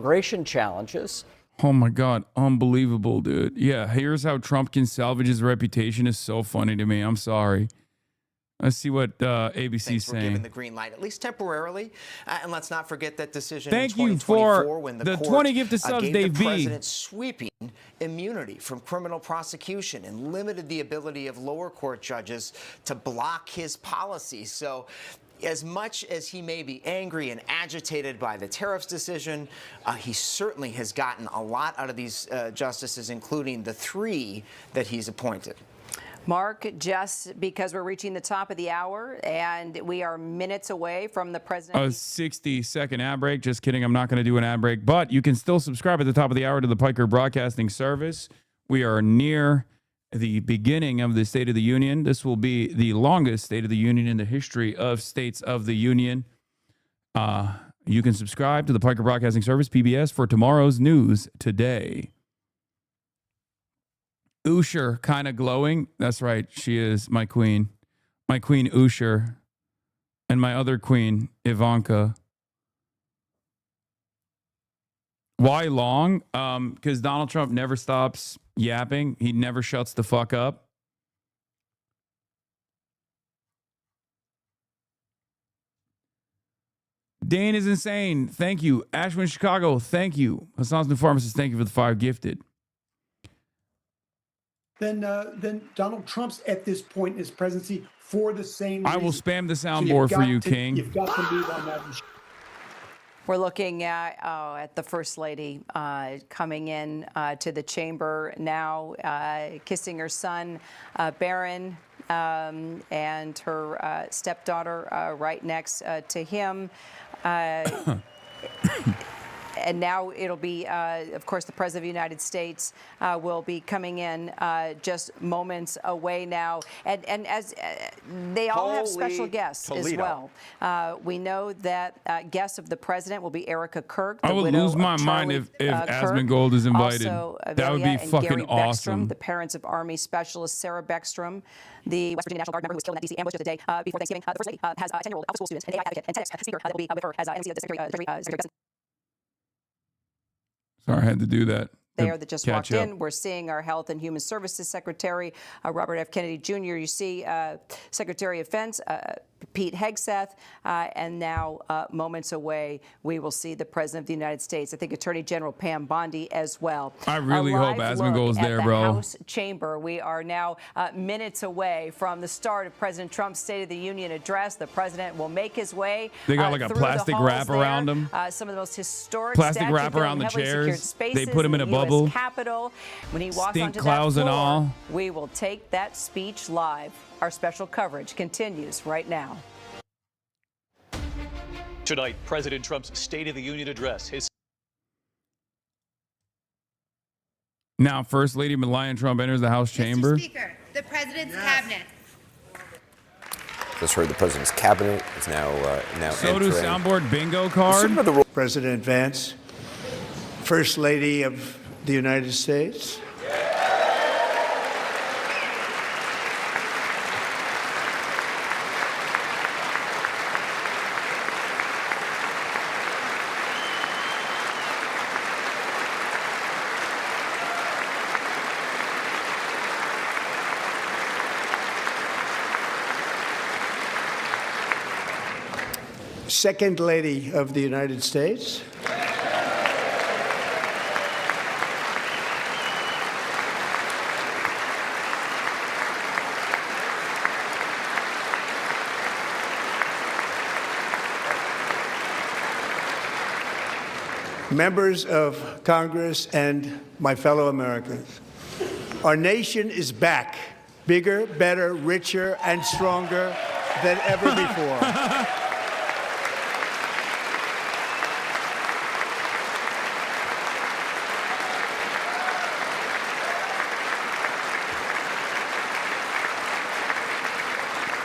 immigration challenges. Oh my God, unbelievable, dude. Yeah, here's how Trump can salvage his reputation is so funny to me. I'm sorry. Let's see what ABC's saying. Given the green light, at least temporarily. And let's not forget that decision Thank in 2024 you for when the court 20 gifted subs, gave Dave the B. president sweeping immunity from criminal prosecution and limited the ability of lower court judges to block his policies. So as much as he may be angry and agitated by the tariffs decision, he certainly has gotten a lot out of these justices, including the 3 that he's appointed. Mark, just because we're reaching the top of the hour and we are minutes away from the president. A 60-second ad break. Just kidding. I'm not going to do an ad break, but you can still subscribe at the top of the hour to the Piker Broadcasting Service. We are near the beginning of the State of the Union. This will be the longest State of the Union in the history of States of the Union. You can subscribe to the Piker Broadcasting Service, PBS, for tomorrow's news today. Usher, kind of glowing. That's right. She is my queen. My queen, Usher. And my other queen, Ivanka. Why long? Because Donald Trump never stops yapping. He never shuts the fuck up. Dane is insane. Thank you. Ashwin, Chicago. Thank you. Hassan's New Pharmacist. Thank you for the 5 gifted. Then Donald Trump's at this point in his presidency for the same reason. I will spam the soundboard for you, King. You've got to move on that. We're looking at the First Lady coming in to the chamber now, kissing her son, Barron, and her stepdaughter right next to him. And now it'll be, of course, the President of the United States will be coming in just moments away now. And as they all have special guests Toledo. as well. We know that guests of the President will be Erica Kirk. I would lose my mind if Asmongold is invited. Also, that would be fucking Gary awesome. Beckstrom, the parents of Army Specialist Sarah Beckstrom, the West Virginia National Guard member who was killed in that D.C. ambush just a day before Thanksgiving. The First Lady has a 10-year-old Alpha School student, an AI advocate, and TEDx speaker that will be with her as MC of the Secretary. Sorry, I had to do that. There that just walked in. We're seeing our Health and Human Services Secretary, Robert F. Kennedy Jr. You see Secretary of Defense, Pete Hegseth, and now moments away, we will see the President of the United States. I think Attorney General Pam Bondi as well. I really hope Asmongold's there, bro. House chamber. We are now minutes away from the start of President Trump's State of the Union address. The President will make his way. They got like a plastic wrap around him. Some of the most historic plastic wrap around the chairs. They put him in a bubble. Capitol. When he walks Stink onto clouds that floor, and all. we will take that speech live. Our special coverage continues right now. Tonight, President Trump's State of the Union address. Now, First Lady Melania Trump enters the House chamber. Mr. Speaker, the President's cabinet. Just heard the President's cabinet is now So entering. do soundboard bingo card. President Vance, First Lady of the United States. Second Lady of the United States. Members of Congress and my fellow Americans, our nation is back, bigger, better, richer, and stronger than ever before.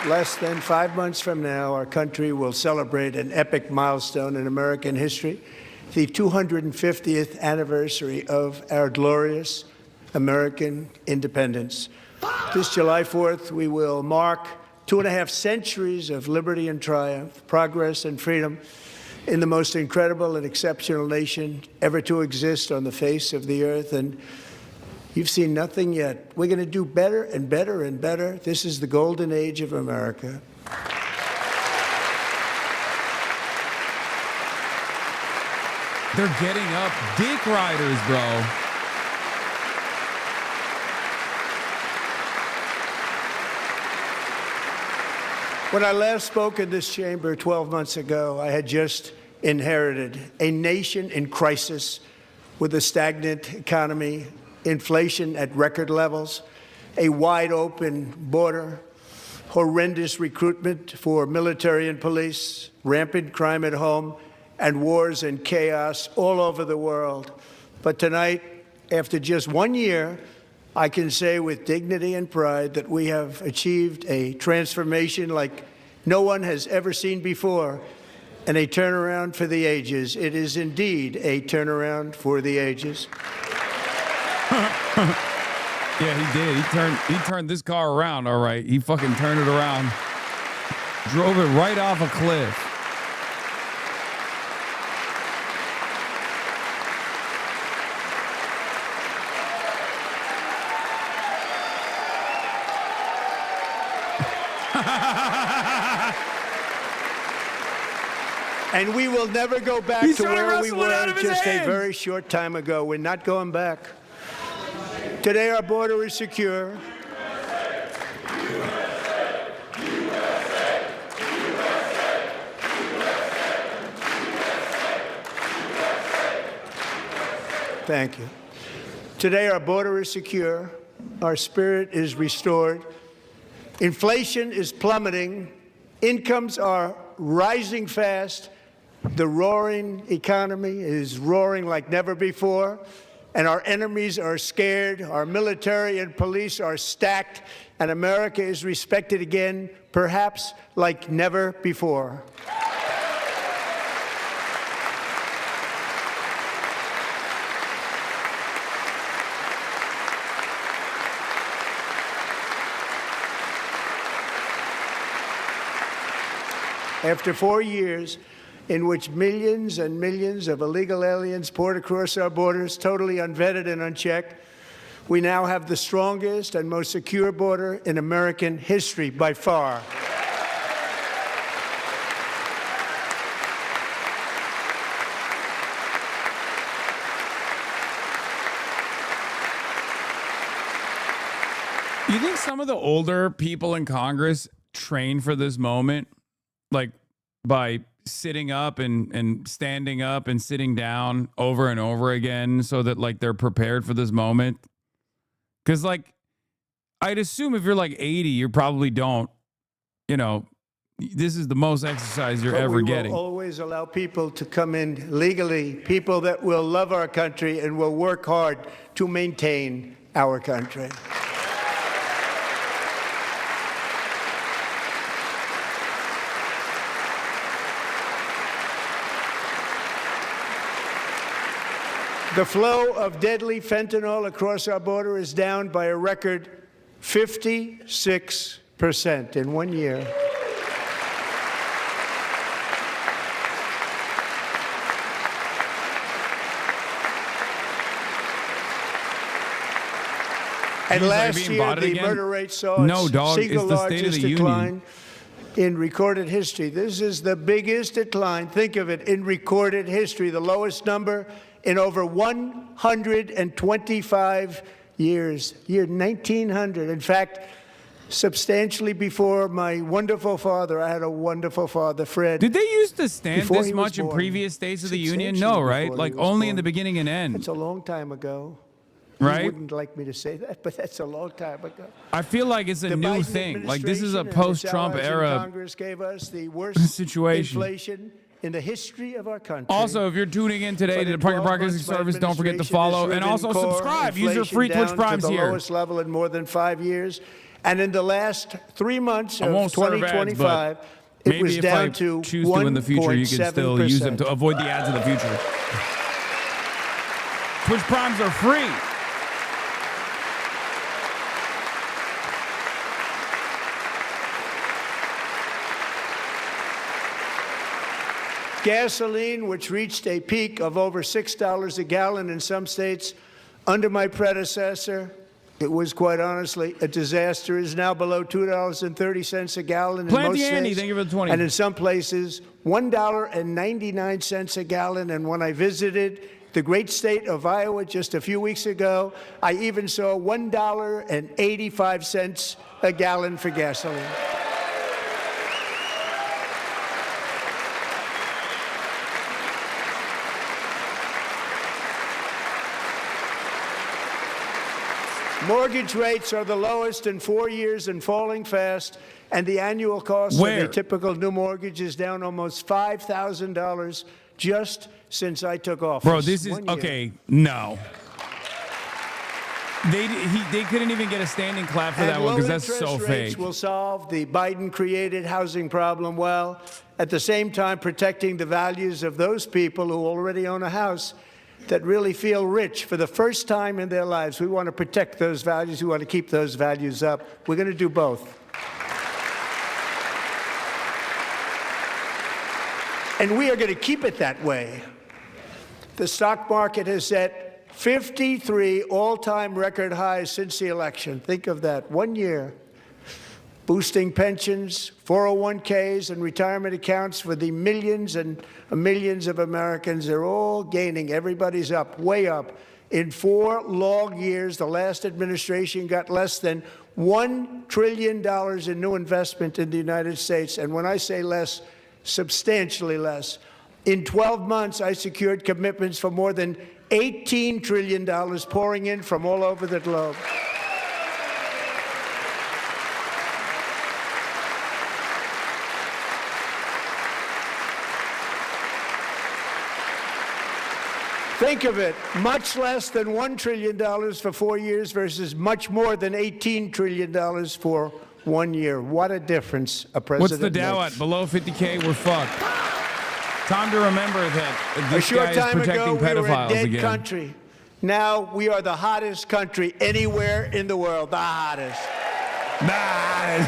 Less than 5 months from now, our country will celebrate an epic milestone in American history, the 250th anniversary of our glorious American independence. This July 4th, we will mark 2.5 centuries of liberty and triumph, progress and freedom in the most incredible and exceptional nation ever to exist on the face of the earth. And you've seen nothing yet. We're going to do better and better and better. This is the golden age of America. They're getting up dick riders, bro. When I last spoke in this chamber 12 months ago, I had just inherited a nation in crisis with a stagnant economy, inflation at record levels, a wide open border, horrendous recruitment for military and police, rampant crime at home, and wars and chaos all over the world. But tonight, after just 1 year, I can say with dignity and pride that we have achieved a transformation like no one has ever seen before, and a turnaround for the ages. It is indeed a turnaround for the ages. Yeah, he did. He turned this car around, all right. He fucking turned it around. Drove it right off a cliff. And we will never go back He's to trying to where we wrestle it out were of his just a hands. very short time ago. We're not going back. Today, our border is secure. Thank you. Today, our border is secure. Our spirit is restored. Inflation is plummeting. Incomes are rising fast. The roaring economy is roaring like never before. And our enemies are scared. Our military and police are stacked. And America is respected again, perhaps like never before. After 4 years in which millions and millions of illegal aliens poured across our borders, totally unvetted and unchecked, we now have the strongest and most secure border in American history by far. You think some of the older people in Congress train for this moment? Like by sitting up and standing up and sitting down over and over again so that like they're prepared for this moment? Because like I'd assume if you're like 80, you probably don't, you know, this is the most exercise you're ever getting. We will always allow people to come in legally, people that will love our country and will work hard to maintain our country. The flow of deadly fentanyl across our border is down by a record 56% in 1 year. And last year, the murder rate saw its single largest decline in recorded history. This is the biggest decline, think of it, in recorded history, the lowest number in over 125 years, year 1900. In fact, substantially before my wonderful father, I had a wonderful father, Fred. Did they used to stand this much in previous states of the Union? No, right? Like only in the beginning and end. It's a long time ago. Right? You wouldn't like me to say that, but that's a long time ago. I feel like it's a new thing. Like this is a post-Trump era Congress gave us the worst situation. Inflation in the history of our country. Also, if you're tuning in today to the Parker Broadcasting Service, don't forget to follow and also subscribe. Use your free Twitch Primes here. The lowest level in more than 5 years. And in the last 3 months of 2025, it was down to 1.7%. Choose to in the future, you can still use them to avoid the ads in the future. Twitch Primes are free. Gasoline, which reached a peak of over $6 a gallon in some states under my predecessor, it was quite honestly a disaster, is now below $2.30 a gallon in most states. Thank you for the 20. And in some places, $1.99 a gallon. And when I visited the great state of Iowa just a few weeks ago, I even saw $1.85 a gallon for gasoline. Mortgage rates are the lowest in 4 years and falling fast, and the annual cost of a typical new mortgage is down almost $5,000 just since I took office. Bro, this is okay. No. They couldn't even get a standing clap for that one because that's so fake. Will solve the Biden-created housing problem while at the same time protecting the values of those people who already own a house that really feel rich for the first time in their lives. We want to protect those values. We want to keep those values up. We're going to do both. And we are going to keep it that way. The stock market has set 53 all-time record highs since the election. Think of that, 1 year. Boosting pensions, 401ks, and retirement accounts for the millions and millions of Americans. They're all gaining. Everybody's up, way up. In 4 long years, the last administration got less than $1 trillion in new investment in the United States. And when I say less, substantially less. In 12 months, I secured commitments for more than $18 trillion pouring in from all over the globe. Think of it, much less than $1 trillion for 4 years versus much more than $18 trillion for 1 year. What a difference a president What's the Dow makes. at? Below 50K, we're fucked. Time to remember that this guy is protecting pedophiles we were a dead again. country. Now we are the hottest country anywhere in the world. The hottest. Nice.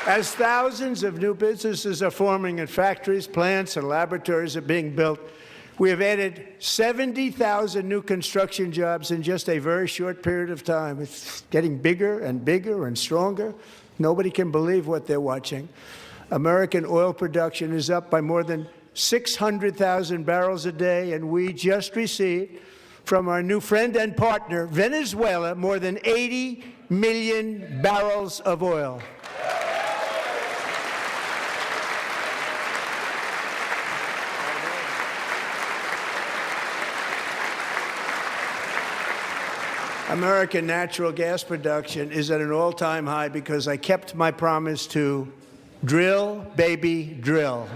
As thousands of new businesses are forming in factories, plants, and laboratories are being built, we have added 70,000 new construction jobs in just a very short period of time. It's getting bigger and bigger and stronger. Nobody can believe what they're watching. American oil production is up by more than 600,000 barrels a day, and we just received from our new friend and partner, Venezuela, more than 80 million barrels of oil. American natural gas production is at an all-time high because I kept my promise to drill, baby, drill.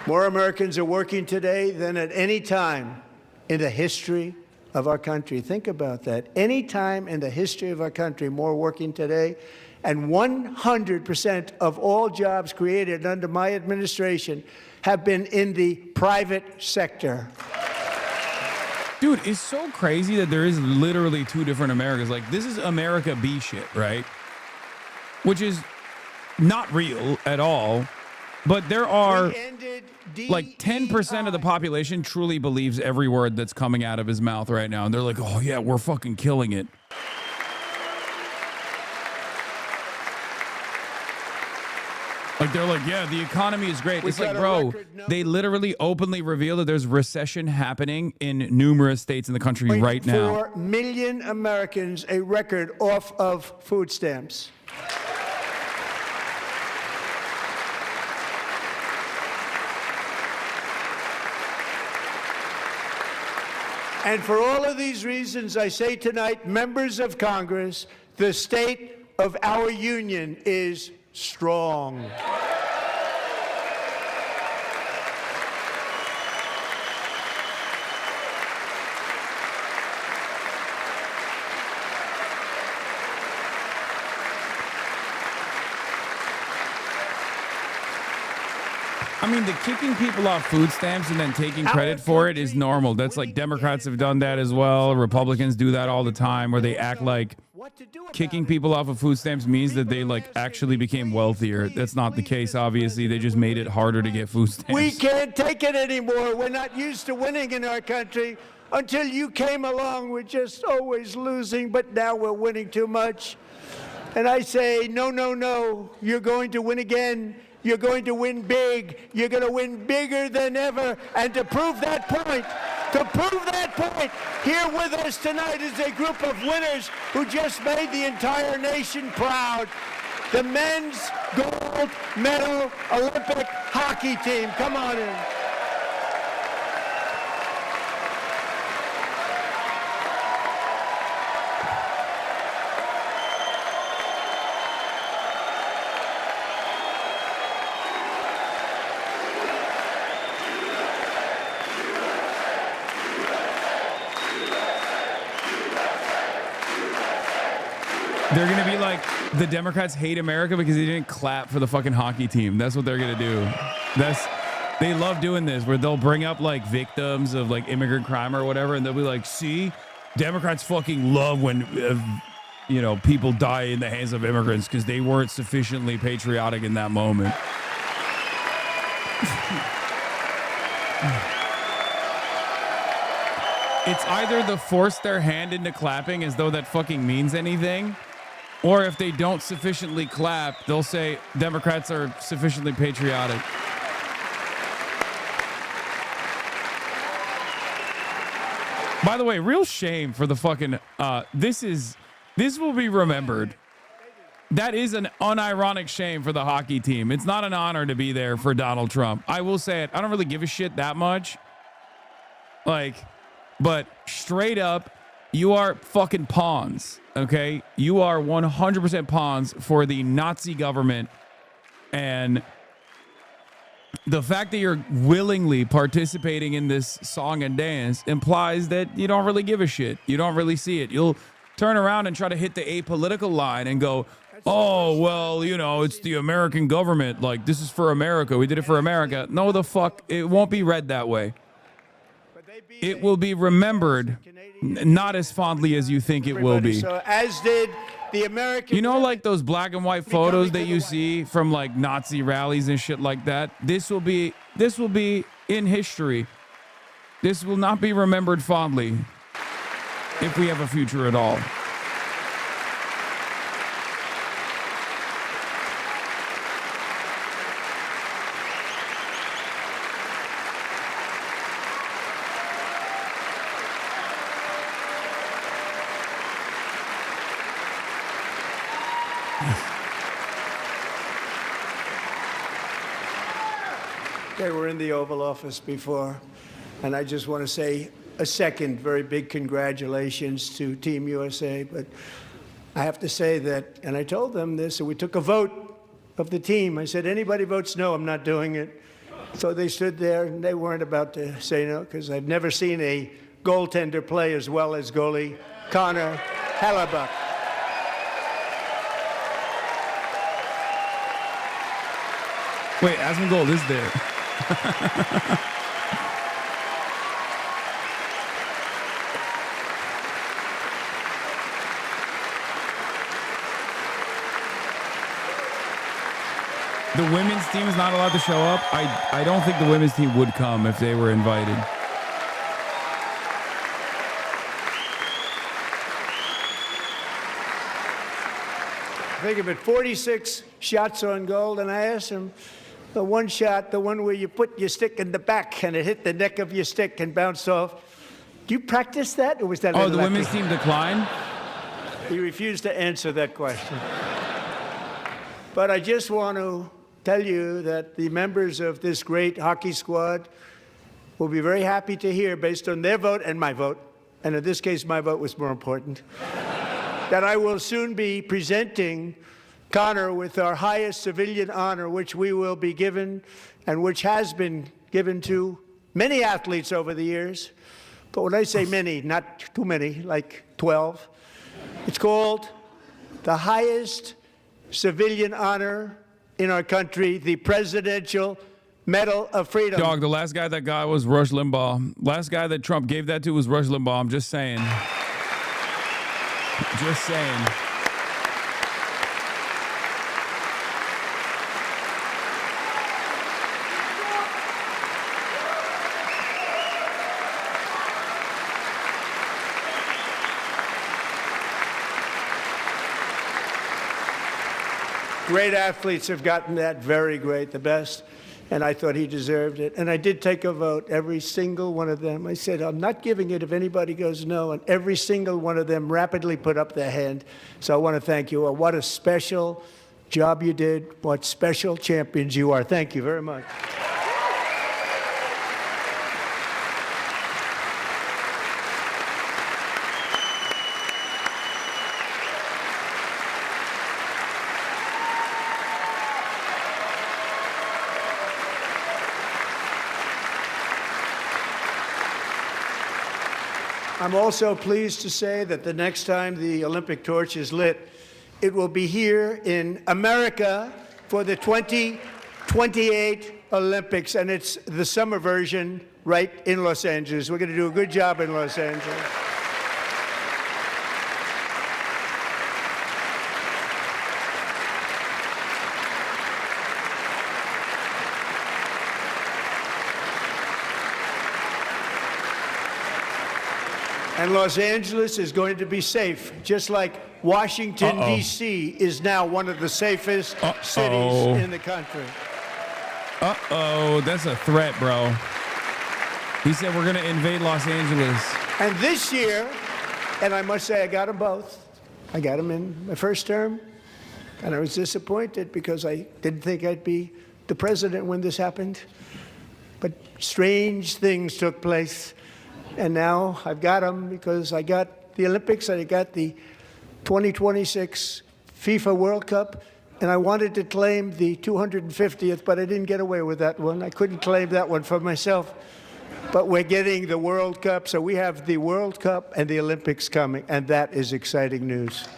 More Americans are working today than at any time in the history of our country. Think about that. Any time in the history of our country, more working today, and 100% of all jobs created under my administration have been in the private sector. Dude, it's so crazy that there is literally two different Americas. Like, this is America B shit, right? Which is not real at all. But there are like 10% of the population truly believes every word that's coming out of his mouth right now. And they're like, oh, yeah, we're fucking killing it. Like, they're like, yeah, the economy is great. It's like, bro, they literally openly reveal that there's recession happening in numerous states in the country right now. 4 million Americans, a record off of food stamps. And for all of these reasons, I say tonight, members of Congress, the state of our union is strong. I mean, the kicking people off food stamps and then taking credit for it is normal. That's like Democrats have done that as well. Republicans do that all the time, where they act like kicking people off of food stamps means that they like actually became wealthier. That's not the case, obviously. They just made it harder to get food stamps. We can't take it anymore. We're not used to winning in our country. Until you came along, we're just always losing, but now we're winning too much. And I say, no, no, no. You're going to win again. You're going to win big. You're going to win bigger than ever. And to prove that point, here with us tonight is a group of winners who just made the entire nation proud. The men's gold medal Olympic hockey team. Come on in. They're going to be like, the Democrats hate America because they didn't clap for the fucking hockey team. That's what they're going to do. They love doing this, where they'll bring up like victims of like immigrant crime or whatever, and they'll be like, see, Democrats fucking love when, people die in the hands of immigrants because they weren't sufficiently patriotic in that moment. It's either the force their hand into clapping as though that fucking means anything, or if they don't sufficiently clap, they'll say Democrats are sufficiently patriotic. By the way, real shame for the fucking, this will be remembered. That is an unironic shame for the hockey team. It's not an honor to be there for Donald Trump. I will say it. I don't really give a shit that much. But straight up, you are fucking pawns, okay? You are 100% pawns for the Nazi government. And the fact that you're willingly participating in this song and dance implies that you don't really give a shit. You don't really see it. You'll turn around and try to hit the apolitical line and go, oh, well, it's the American government. Like, this is for America. We did it for America. No, the fuck. It won't be read that way. It will be remembered not as fondly as you think it will be. So as did the American... like those black and white photos that you see from like Nazi rallies and shit like that? This will be in history. This will not be remembered fondly if we have a future at all. They were in the Oval Office before, and I just want to say a second very big congratulations to Team USA. But I have to say that, and I told them this, and we took a vote of the team. I said, anybody votes no, I'm not doing it. So they stood there, and they weren't about to say no, because I've never seen a goaltender play as well as goalie Connor Hellebuck. Wait, Asmongold is there. The women's team is not allowed to show up. I don't think the women's team would come if they were invited. Think of it, 46 shots on goal, and I asked him, the one shot, the one where you put your stick in the back and it hit the neck of your stick and bounced off. Do you practice that, or was that? Oh, the women's team declined? He refused to answer that question. But I just want to tell you that the members of this great hockey squad will be very happy to hear, based on their vote and my vote, and in this case my vote was more important, that I will soon be presenting Connor with our highest civilian honor, which we will be given and which has been given to many athletes over the years. But when I say many, not too many, like 12, it's called the highest civilian honor in our country, the Presidential Medal of Freedom. Dog, the last guy that got was Rush Limbaugh. Last guy that Trump gave that to was Rush Limbaugh. I'm just saying. Just saying. Great athletes have gotten that, very great, the best, and I thought he deserved it. And I did take a vote, every single one of them. I said, I'm not giving it if anybody goes no, and every single one of them rapidly put up their hand. So I want to thank you. What a special job you did. What special champions you are. Thank you very much. I'm also pleased to say that the next time the Olympic torch is lit, it will be here in America for the 2028 Olympics, and it's the summer version right in Los Angeles. We're going to do a good job in Los Angeles. And Los Angeles is going to be safe, just like Washington, D.C. is now one of the safest cities in the country. That's a threat, bro. He said we're going to invade Los Angeles. And this year, and I must say I got them both. I got them in my first term, and I was disappointed because I didn't think I'd be the president when this happened. But strange things took place. And now I've got them because I got the Olympics and I got the 2026 FIFA World Cup, and I wanted to claim the 250th, but I didn't get away with that one. I couldn't claim that one for myself. But we're getting the World Cup, so we have the World Cup and the Olympics coming, and that is exciting news.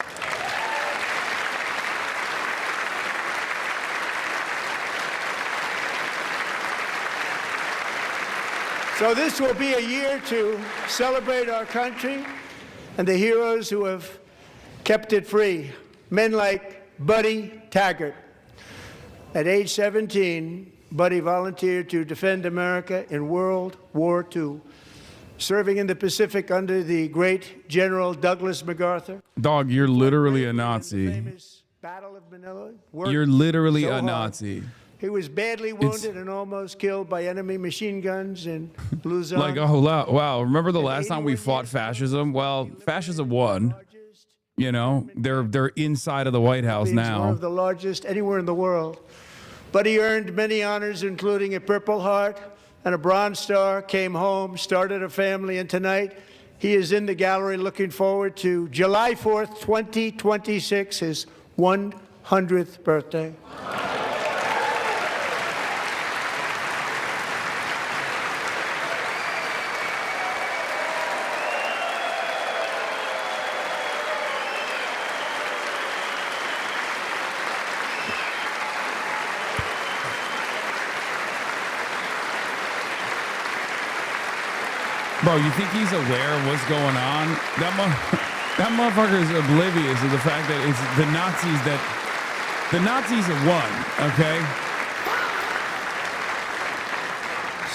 So this will be a year to celebrate our country and the heroes who have kept it free. Men like Buddy Taggart. At age 17, Buddy volunteered to defend America in World War II, serving in the Pacific under the great General Douglas MacArthur. Dog, you're literally a Nazi. Famous Battle of Manila. You're literally so a hard. Nazi. He was badly wounded and almost killed by enemy machine guns in Luzon. Like, oh, wow. Remember the last time we fought fascism? Well, fascism won. You know, they're inside of the White House now. One of the largest anywhere in the world. But he earned many honors, including a Purple Heart and a Bronze Star, came home, started a family, and tonight he is in the gallery looking forward to July 4th, 2026, his 100th birthday. Bro, you think he's aware of what's going on? That motherfucker is oblivious of the fact that it's the Nazis have won, okay?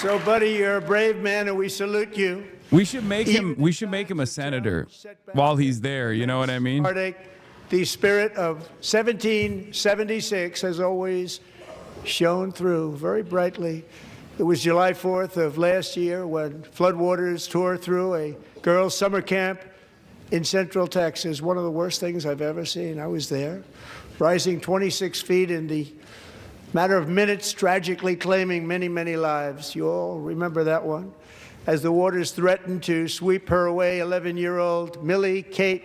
So, buddy, you're a brave man, and we salute you. We should make him a senator while he's there, you know what I mean? The spirit of 1776 has always shone through very brightly. It was July 4th of last year when floodwaters tore through a girls' summer camp in Central Texas. One of the worst things I've ever seen. I was there, rising 26 feet in the matter of minutes, tragically claiming many, many lives. You all remember that one. As the waters threatened to sweep her away, 11-year-old Millie Kate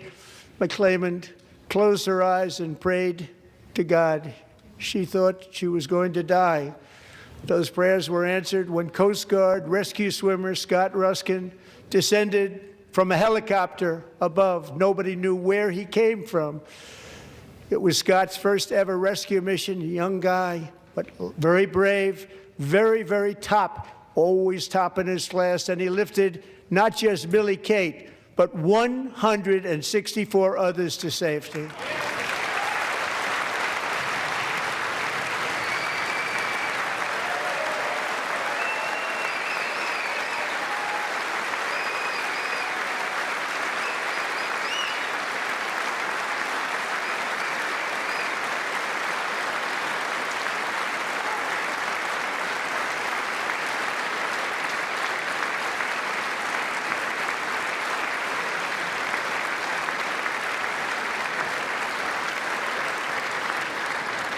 McClelland closed her eyes and prayed to God. She thought she was going to die. Those prayers were answered when Coast Guard rescue swimmer Scott Ruskin descended from a helicopter above. Nobody knew where he came from. It was Scott's first ever rescue mission, a young guy, but very brave, very, very top, always top in his class, and he lifted not just Millie Kate, but 164 others to safety.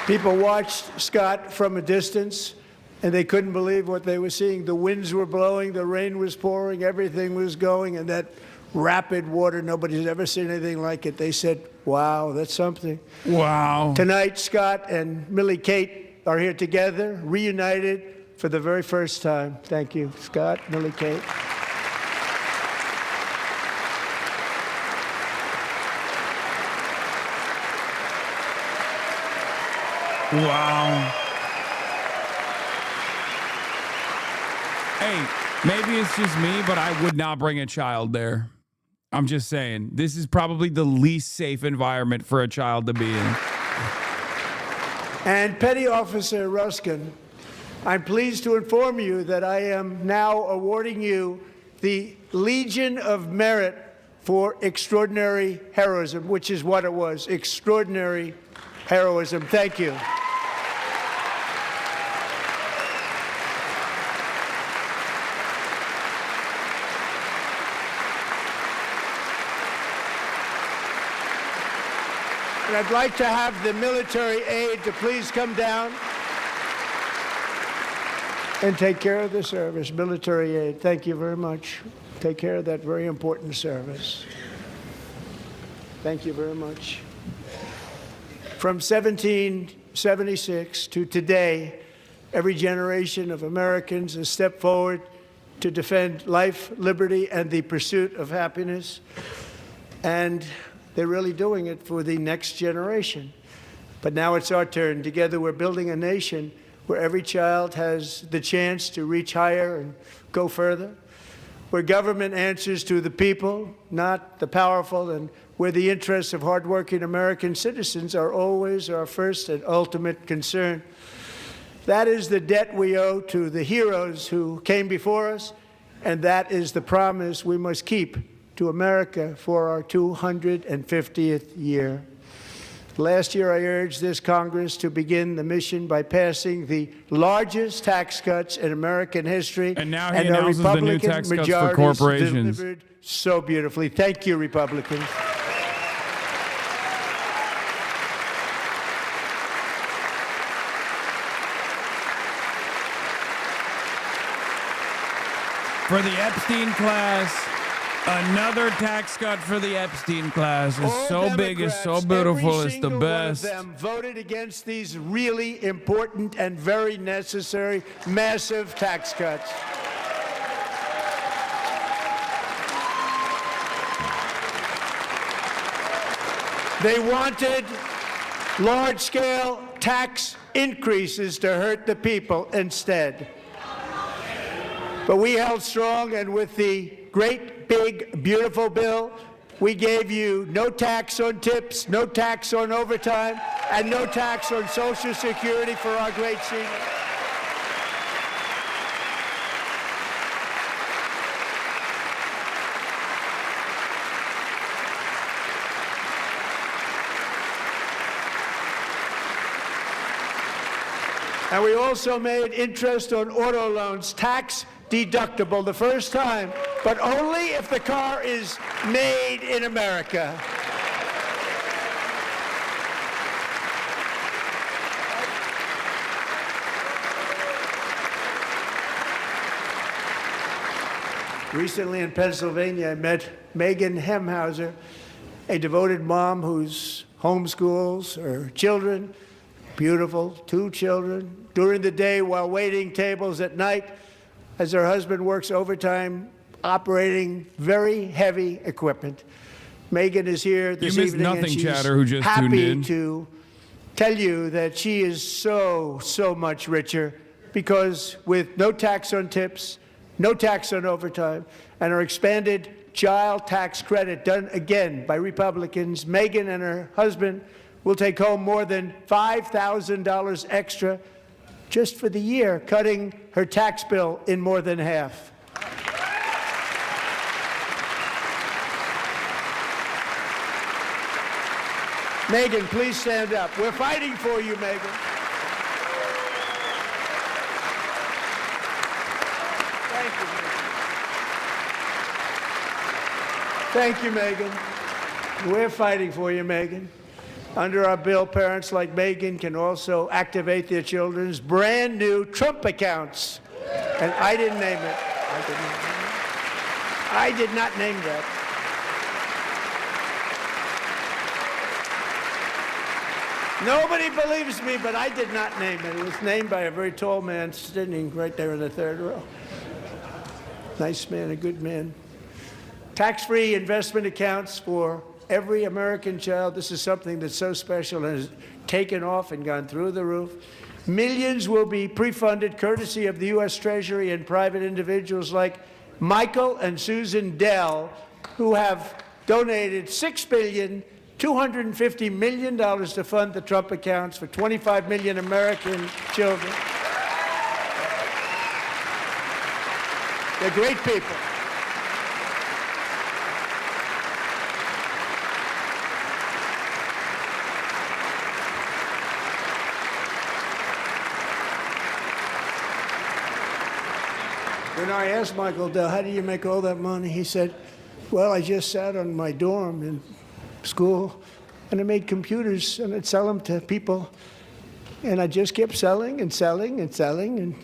People watched Scott from a distance, and they couldn't believe what they were seeing. The winds were blowing, the rain was pouring, everything was going, and that rapid water, nobody's ever seen anything like it. They said, wow, that's something. Wow. Tonight, Scott and Millie Kate are here together, reunited for the very first time. Thank you, Scott, Millie Kate. Wow. Hey, maybe it's just me, but I would not bring a child there. I'm just saying, this is probably the least safe environment for a child to be in. And Petty Officer Ruskin, I'm pleased to inform you that I am now awarding you the Legion of Merit for extraordinary heroism, which is what it was, extraordinary heroism. Thank you. And I'd like to have the military aide to please come down and take care of the service. Military aide, thank you very much. Take care of that very important service. Thank you very much. From 1776 to today, every generation of Americans has stepped forward to defend life, liberty, and the pursuit of happiness. And they're really doing it for the next generation. But now it's our turn. Together we're building a nation where every child has the chance to reach higher and go further, where government answers to the people, not the powerful, and where the interests of hardworking American citizens are always our first and ultimate concern. That is the debt we owe to the heroes who came before us, and that is the promise we must keep to America for our 250th year. Last year, I urged this Congress to begin the mission by passing the largest tax cuts in American history. And now he announces the new tax cuts for corporations. Delivered so beautifully. Thank you, Republicans. For the Epstein class, another tax cut for the Epstein class. It's so big, it's so beautiful, it's the best. Every single one of them voted against these really important and very necessary, massive tax cuts. They wanted large-scale tax increases to hurt the people instead. But we held strong, and with the great, big, beautiful bill, we gave you no tax on tips, no tax on overtime, and no tax on Social Security for our great seniors. And we also made interest on auto loans tax deductible the first time, but only if the car is made in America. Recently in Pennsylvania, I met Megan Hemhauser, a devoted mom who's homeschools her children, beautiful, 2 children, during the day while waiting tables at night as her husband works overtime operating very heavy equipment. Megan is here this evening, nothing, and she's chatter, who just tuned happy in. to tell you that she is so much richer because with no tax on tips, no tax on overtime, and our expanded child tax credit done again by Republicans, Megan and her husband will take home more than $5,000 extra just for the year, cutting her tax bill in more than half. Megan, please stand up. We're fighting for you, Megan. Thank you, Megan. Thank you, Megan. We're fighting for you, Megan. Under our bill, parents like Megan can also activate their children's brand new Trump accounts. And I didn't name it. I did not name that. Nobody believes me, but I did not name it. It was named by a very tall man sitting right there in the third row. Nice man, a good man. Tax-free investment accounts for every American child. This is something that's so special and has taken off and gone through the roof. Millions will be pre-funded courtesy of the U.S. Treasury and private individuals like Michael and Susan Dell, who have donated $6.25 billion to fund the Trump accounts for 25 million American children. They're great people. When I asked Michael Dell, how do you make all that money? He said, well, I just sat on my dorm in school and I made computers and I'd sell them to people. And I just kept selling and selling and selling. And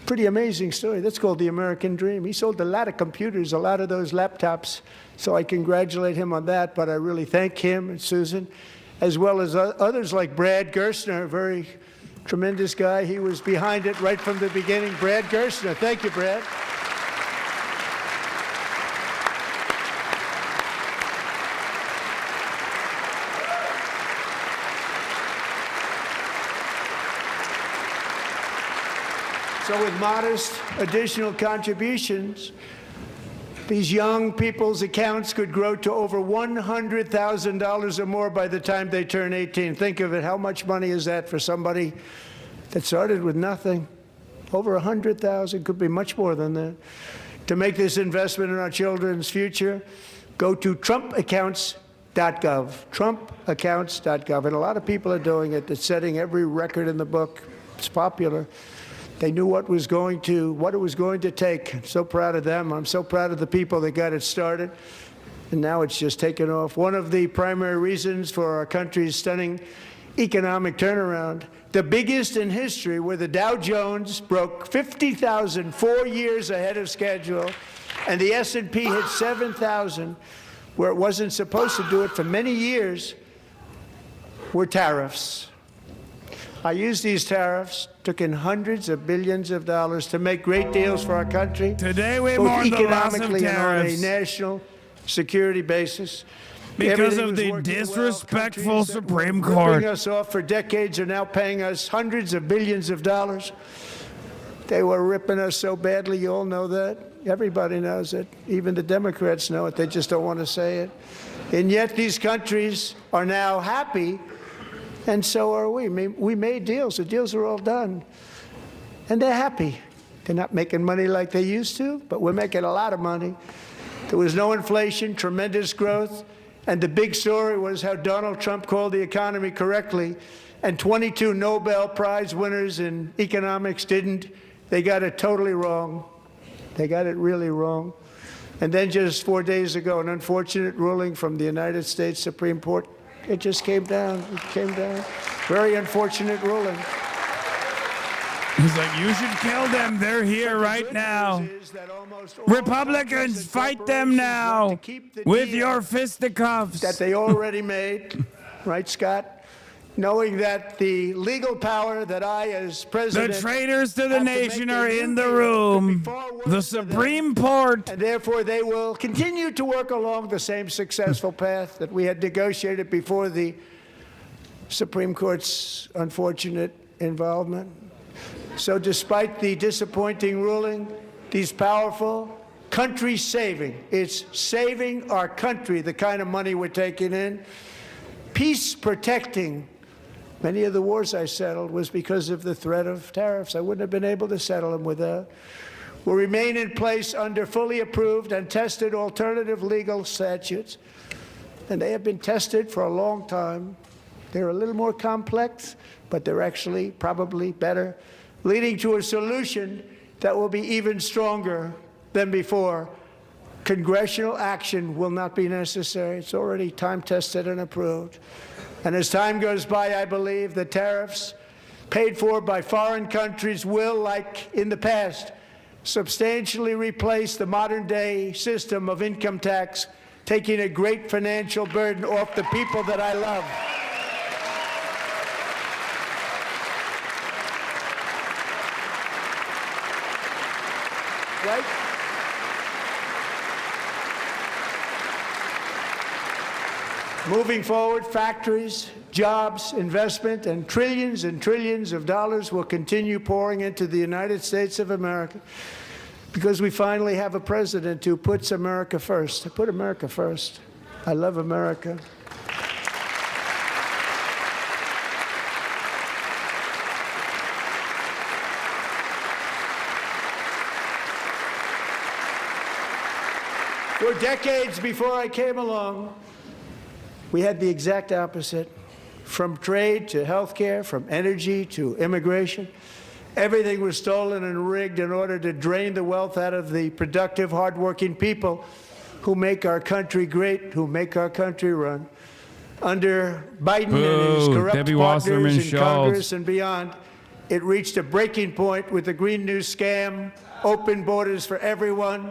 pretty amazing story. That's called the American dream. He sold a lot of computers, a lot of those laptops. So I congratulate him on that. But I really thank him and Susan, as well as others like Brad Gerstner, a very tremendous guy. He was behind it right from the beginning. Brad Gerstner. Thank you, Brad. So with modest additional contributions, these young people's accounts could grow to over $100,000 or more by the time they turn 18. Think of it. How much money is that for somebody that started with nothing? Over 100,000, could be much more than that. To make this investment in our children's future, go to TrumpAccounts.gov, TrumpAccounts.gov. And a lot of people are doing it. It's setting every record in the book. It's popular. They knew what it was going to take. I'm so proud of them. I'm so proud of the people that got it started. And now it's just taken off. One of the primary reasons for our country's stunning economic turnaround, the biggest in history, where the Dow Jones broke 50,000 4 years ahead of schedule, and the S&P hit 7,000, where it wasn't supposed to do it for many years, were tariffs. I used these tariffs, took in hundreds of billions of dollars to make great deals for our country. Today we both mourn the loss of economically and on a tariffs national security basis. because Everything of was the working well. disrespectful Countries that Supreme were Court. ripping us off for decades are now paying us hundreds of billions of dollars. They were ripping us so badly, you all know that. Everybody knows it. Even the Democrats know it. They just don't want to say it. And yet these countries are now happy, and so are we. We made deals. The deals are all done. And they're happy. They're not making money like they used to, but we're making a lot of money. There was no inflation, tremendous growth, and the big story was how Donald Trump called the economy correctly, and 22 Nobel Prize winners in economics didn't. They got it totally wrong. They got it really wrong. And then just 4 days ago, an unfortunate ruling from the United States Supreme Court, it just came down. It came down. Very unfortunate ruling. He's like, you should kill them. They're here right now. Republicans, fight them now with your fisticuffs. That they already made, right, Scott? Knowing that the legal power that I, as president, the traitors to the have nation make are a in new the deal room. could be far worse The for Supreme them. Court. And therefore, they will continue to work along the same successful path that we had negotiated before the Supreme Court's unfortunate involvement. So despite the disappointing ruling, these powerful, country-saving, it's saving our country, the kind of money we're taking in, peace-protecting. Many of the wars I settled was because of the threat of tariffs. I wouldn't have been able to settle them without. Will remain in place under fully approved and tested alternative legal statutes. And they have been tested for a long time. They're a little more complex, but they're actually probably better, leading to a solution that will be even stronger than before. Congressional action will not be necessary. It's already time-tested and approved. And as time goes by, I believe the tariffs paid for by foreign countries will, like in the past, substantially replace the modern-day system of income tax, taking a great financial burden off the people that I love. Right? Moving forward, factories, jobs, investment, and trillions of dollars will continue pouring into the United States of America because we finally have a president who puts America first. I put America first. I love America. For decades before I came along, we had the exact opposite. From trade to health care, from energy to immigration, everything was stolen and rigged in order to drain the wealth out of the productive, hardworking people who make our country great, who make our country run. Under Biden and his corrupt Debbie partners Wasserman in Schultz. Congress and beyond, it reached a breaking point with the Green New Scam, open borders for everyone.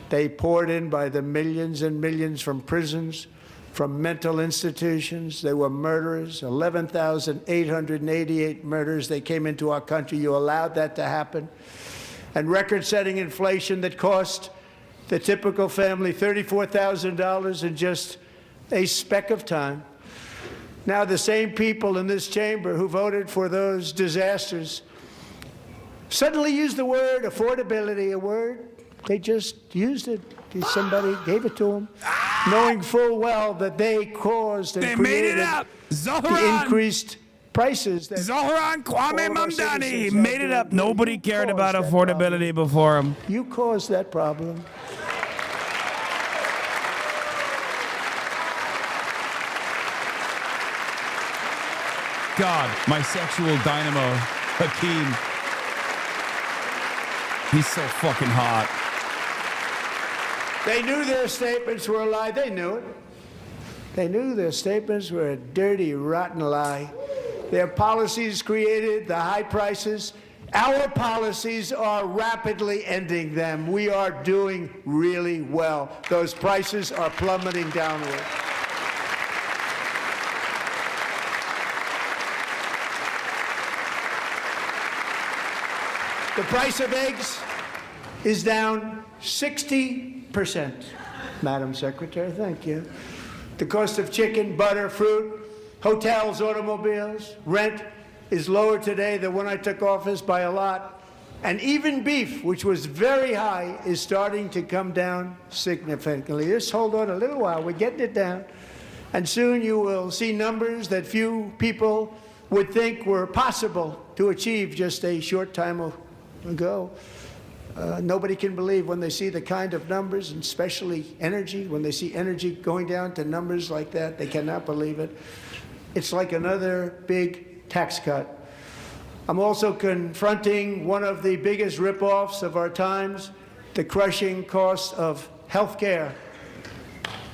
They poured in by the millions and millions from prisons, from mental institutions. They were murderers, 11,888 murders. They came into our country. You allowed that to happen. And record-setting inflation that cost the typical family $34,000 in just a speck of time. Now the same people in this chamber who voted for those disasters suddenly use the word affordability, a word. They just used it. Somebody gave it to them, knowing full well that they caused and created the increased prices. Zohran Kwame Mamdani made it up. Nobody cared about affordability before him. You caused that problem. God, my sexual dynamo, Hakeem. He's so fucking hot. They knew their statements were a lie. They knew it. They knew their statements were a dirty, rotten lie. Their policies created the high prices. Our policies are rapidly ending them. We are doing really well. Those prices are plummeting downward. The price of eggs is down 60%. Madam Secretary, thank you. The cost of chicken, butter, fruit, hotels, automobiles, rent is lower today than when I took office by a lot. And even beef, which was very high, is starting to come down significantly. Just hold on a little while. We're getting it down. And soon you will see numbers that few people would think were possible to achieve just a short time ago. Nobody can believe when they see the kind of numbers, and especially energy, when they see energy going down to numbers like that, they cannot believe it. It's like another big tax cut. I'm also confronting one of the biggest ripoffs of our times, the crushing cost of health care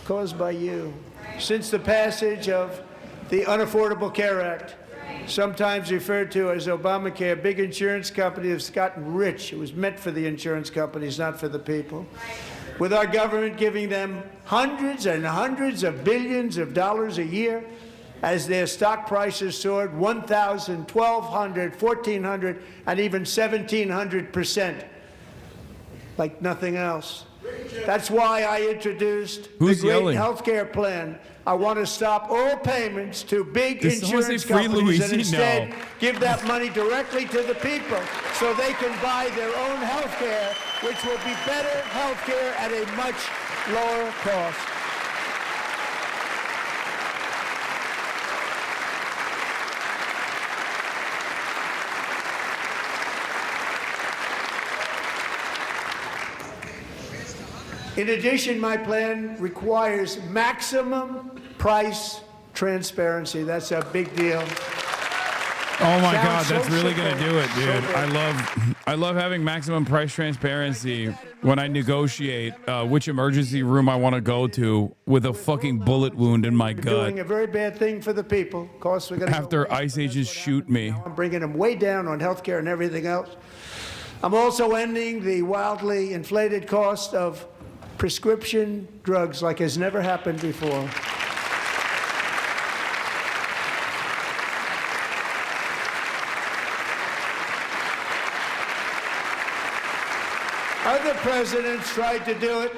caused by you. Since the passage of the Unaffordable Care Act, sometimes referred to as Obamacare, big insurance companies have gotten rich. It was meant for the insurance companies, not for the people. With our government giving them hundreds and hundreds of billions of dollars a year as their stock prices soared 1,000, 1,200, 1,400, and even 1,700%, like nothing else. That's why I introduced Who's the great yelling? health care plan. I want to stop all payments to big Did someone say insurance free companies Louise? and instead No. give that money directly to the people so they can buy their own health care, which will be better health care at a much lower cost. In addition, my plan requires maximum price transparency. That's a big deal. Oh my Sounds God, that's so really gonna simple. do it, dude. So good. I love having maximum price transparency when I negotiate which emergency room I want to go to with a fucking bullet wound in my We're doing gut a very bad thing for the people. Of course, we're going to after ice agents shoot me. I'm bringing them way down on health care and everything else. I'm also ending the wildly inflated cost of prescription drugs like has never happened before. Other presidents tried to do it,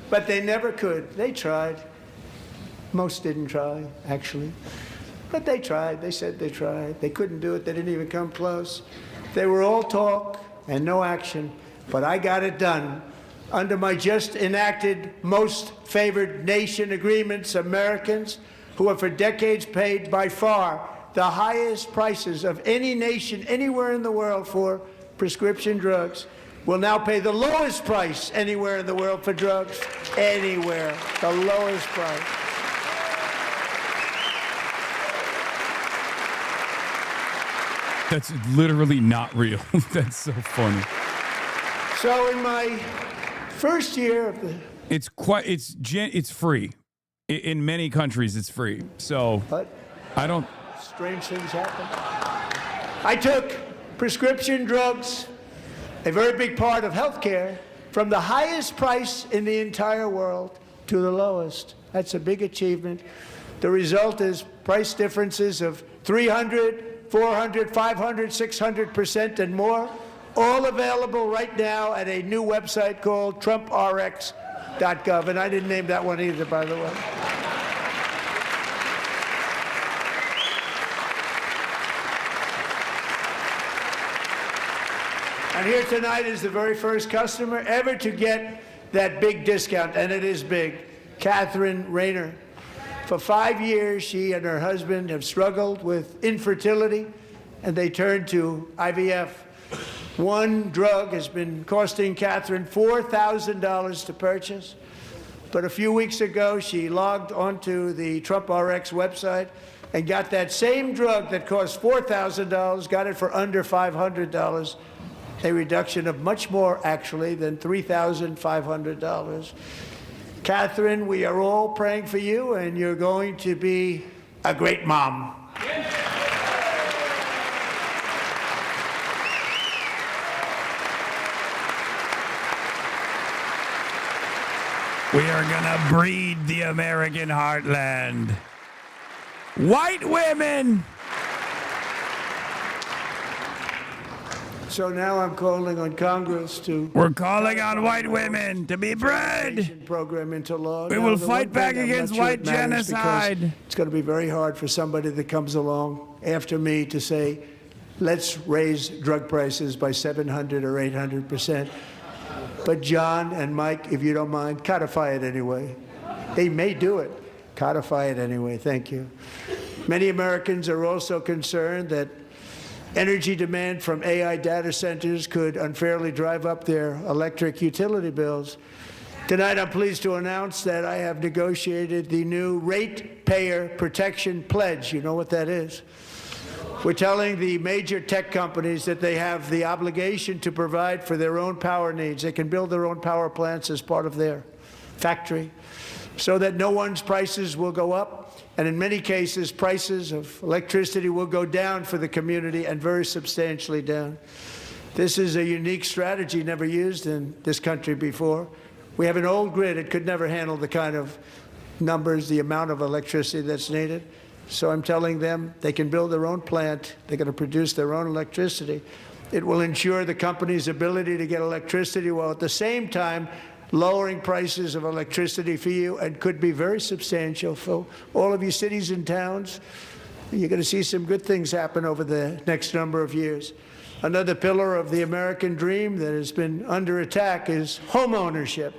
but they never could. They tried. Most didn't try, actually. But they tried. They said they tried. They couldn't do it. They didn't even come close. They were all talk and no action. But I got it done. Under my just enacted most favored nation agreements, Americans who have for decades paid by far the highest prices of any nation anywhere in the world for prescription drugs will now pay the lowest price anywhere in the world for drugs. Anywhere. The lowest price. That's literally not real. That's so funny. So in my first year of the... It's free. In many countries, it's free. So But I don't. strange things happen. I took prescription drugs, a very big part of healthcare, from the highest price in the entire world to the lowest. That's a big achievement. The result is price differences of 300, 400, 500, 600% and more, all available right now at a new website called TrumpRx.gov. And I didn't name that one either, by the way. And here tonight is the very first customer ever to get that big discount, and it is big, Catherine Rayner. For 5 years, she and her husband have struggled with infertility, and they turned to IVF. One drug has been costing Catherine $4,000 to purchase, but a few weeks ago, she logged onto the Trump RX website and got that same drug that cost $4,000, got it for under $500. A reduction of much more, actually, than $3,500. Catherine, we are all praying for you, and you're going to be a great mom. We are gonna breed the American heartland. White women. So now I'm calling on Congress to We're calling on white women to be bred. program into law. We Now, will the fight one back thing I'm against not sure white it matters, because genocide. It's going to be very hard for somebody that comes along after me to say, let's raise drug prices by 700 or 800%. But John and Mike, if you don't mind, codify it anyway. They may do it. Codify it anyway. Thank you. Many Americans are also concerned that energy demand from AI data centers could unfairly drive up their electric utility bills. Tonight, I'm pleased to announce that I have negotiated the new Ratepayer Protection Pledge. You know what that is? We're telling the major tech companies that they have the obligation to provide for their own power needs. They can build their own power plants as part of their factory so that no one's prices will go up. And in many cases, prices of electricity will go down for the community, and very substantially down. This is a unique strategy never used in this country before. We have an old grid. It could never handle the kind of numbers, the amount of electricity that's needed. So I'm telling them they can build their own plant. They're going to produce their own electricity. It will ensure the company's ability to get electricity while at the same time lowering prices of electricity for you and could be very substantial for all of you cities and towns. You're going to see some good things happen over the next number of years. Another pillar of the American dream that has been under attack is home ownership.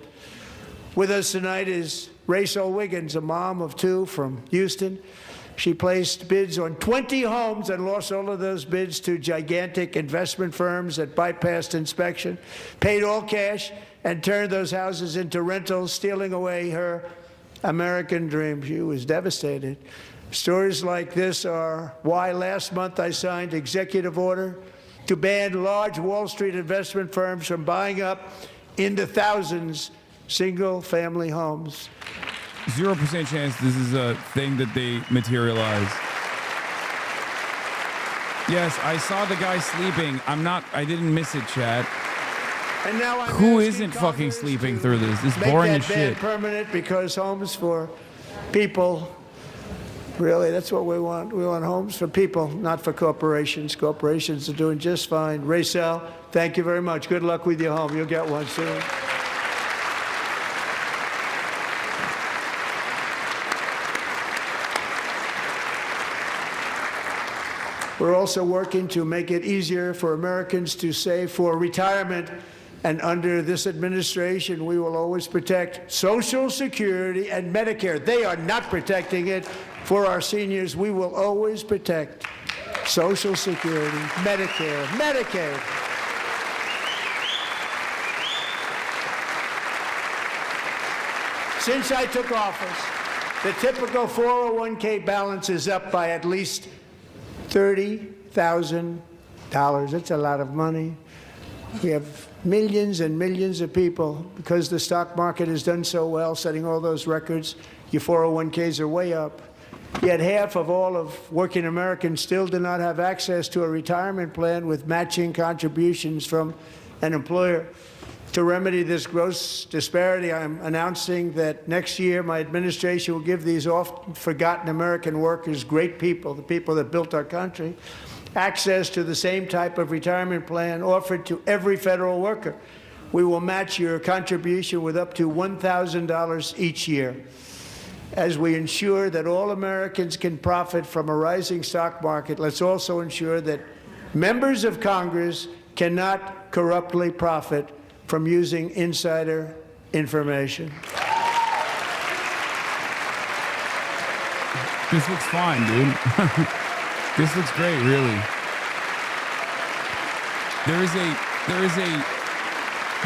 With us tonight is Rachel Wiggins, a mom of two from Houston. She placed bids on 20 homes and lost all of those bids to gigantic investment firms that bypassed inspection, paid all cash, and turned those houses into rentals, stealing away her American dream. She was devastated. Stories like this are why last month I signed executive order to ban large Wall Street investment firms from buying up into thousands single-family homes. 0% chance this is a thing that they materialize. Yes, I saw the guy sleeping. I didn't miss it, chat. And now I'm Who asking isn't fucking Congress sleeping to through this? This is make boring that as ban shit. permanent, because homes for people, really, that's what we want. We want homes for people, not for corporations. Corporations are doing just fine. Rachel, thank you very much. Good luck with your home. You'll get one soon. We're also working to make it easier for Americans to save for retirement. And under this administration, we will always protect Social Security and Medicare. They are not protecting it for our seniors. We will always protect Social Security, Medicare, Medicaid. Since I took office, the typical 401k balance is up by at least $30,000. That's a lot of money. We have millions and millions of people, because the stock market has done so well, setting all those records. Your 401ks are way up. Yet half of all of working Americans still do not have access to a retirement plan with matching contributions from an employer. To remedy this gross disparity, I'm announcing that next year my administration will give these often forgotten American workers, great people, the people that built our country, access to the same type of retirement plan offered to every federal worker. We will match your contribution with up to $1,000 each year. As we ensure that all Americans can profit from a rising stock market, let's also ensure that members of Congress cannot corruptly profit from using insider information. This looks fine, dude. This looks great, really. There is a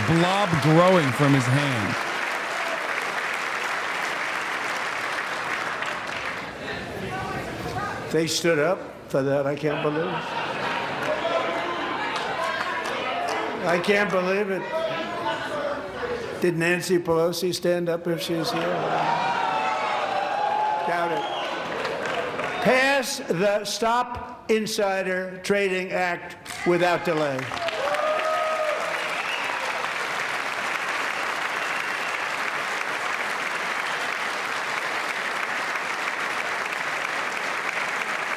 blob growing from his hand. They stood up for that. I can't believe it. I can't believe it. Did Nancy Pelosi stand up if she was here? Doubt it. Pass the Stop Insider Trading Act without delay.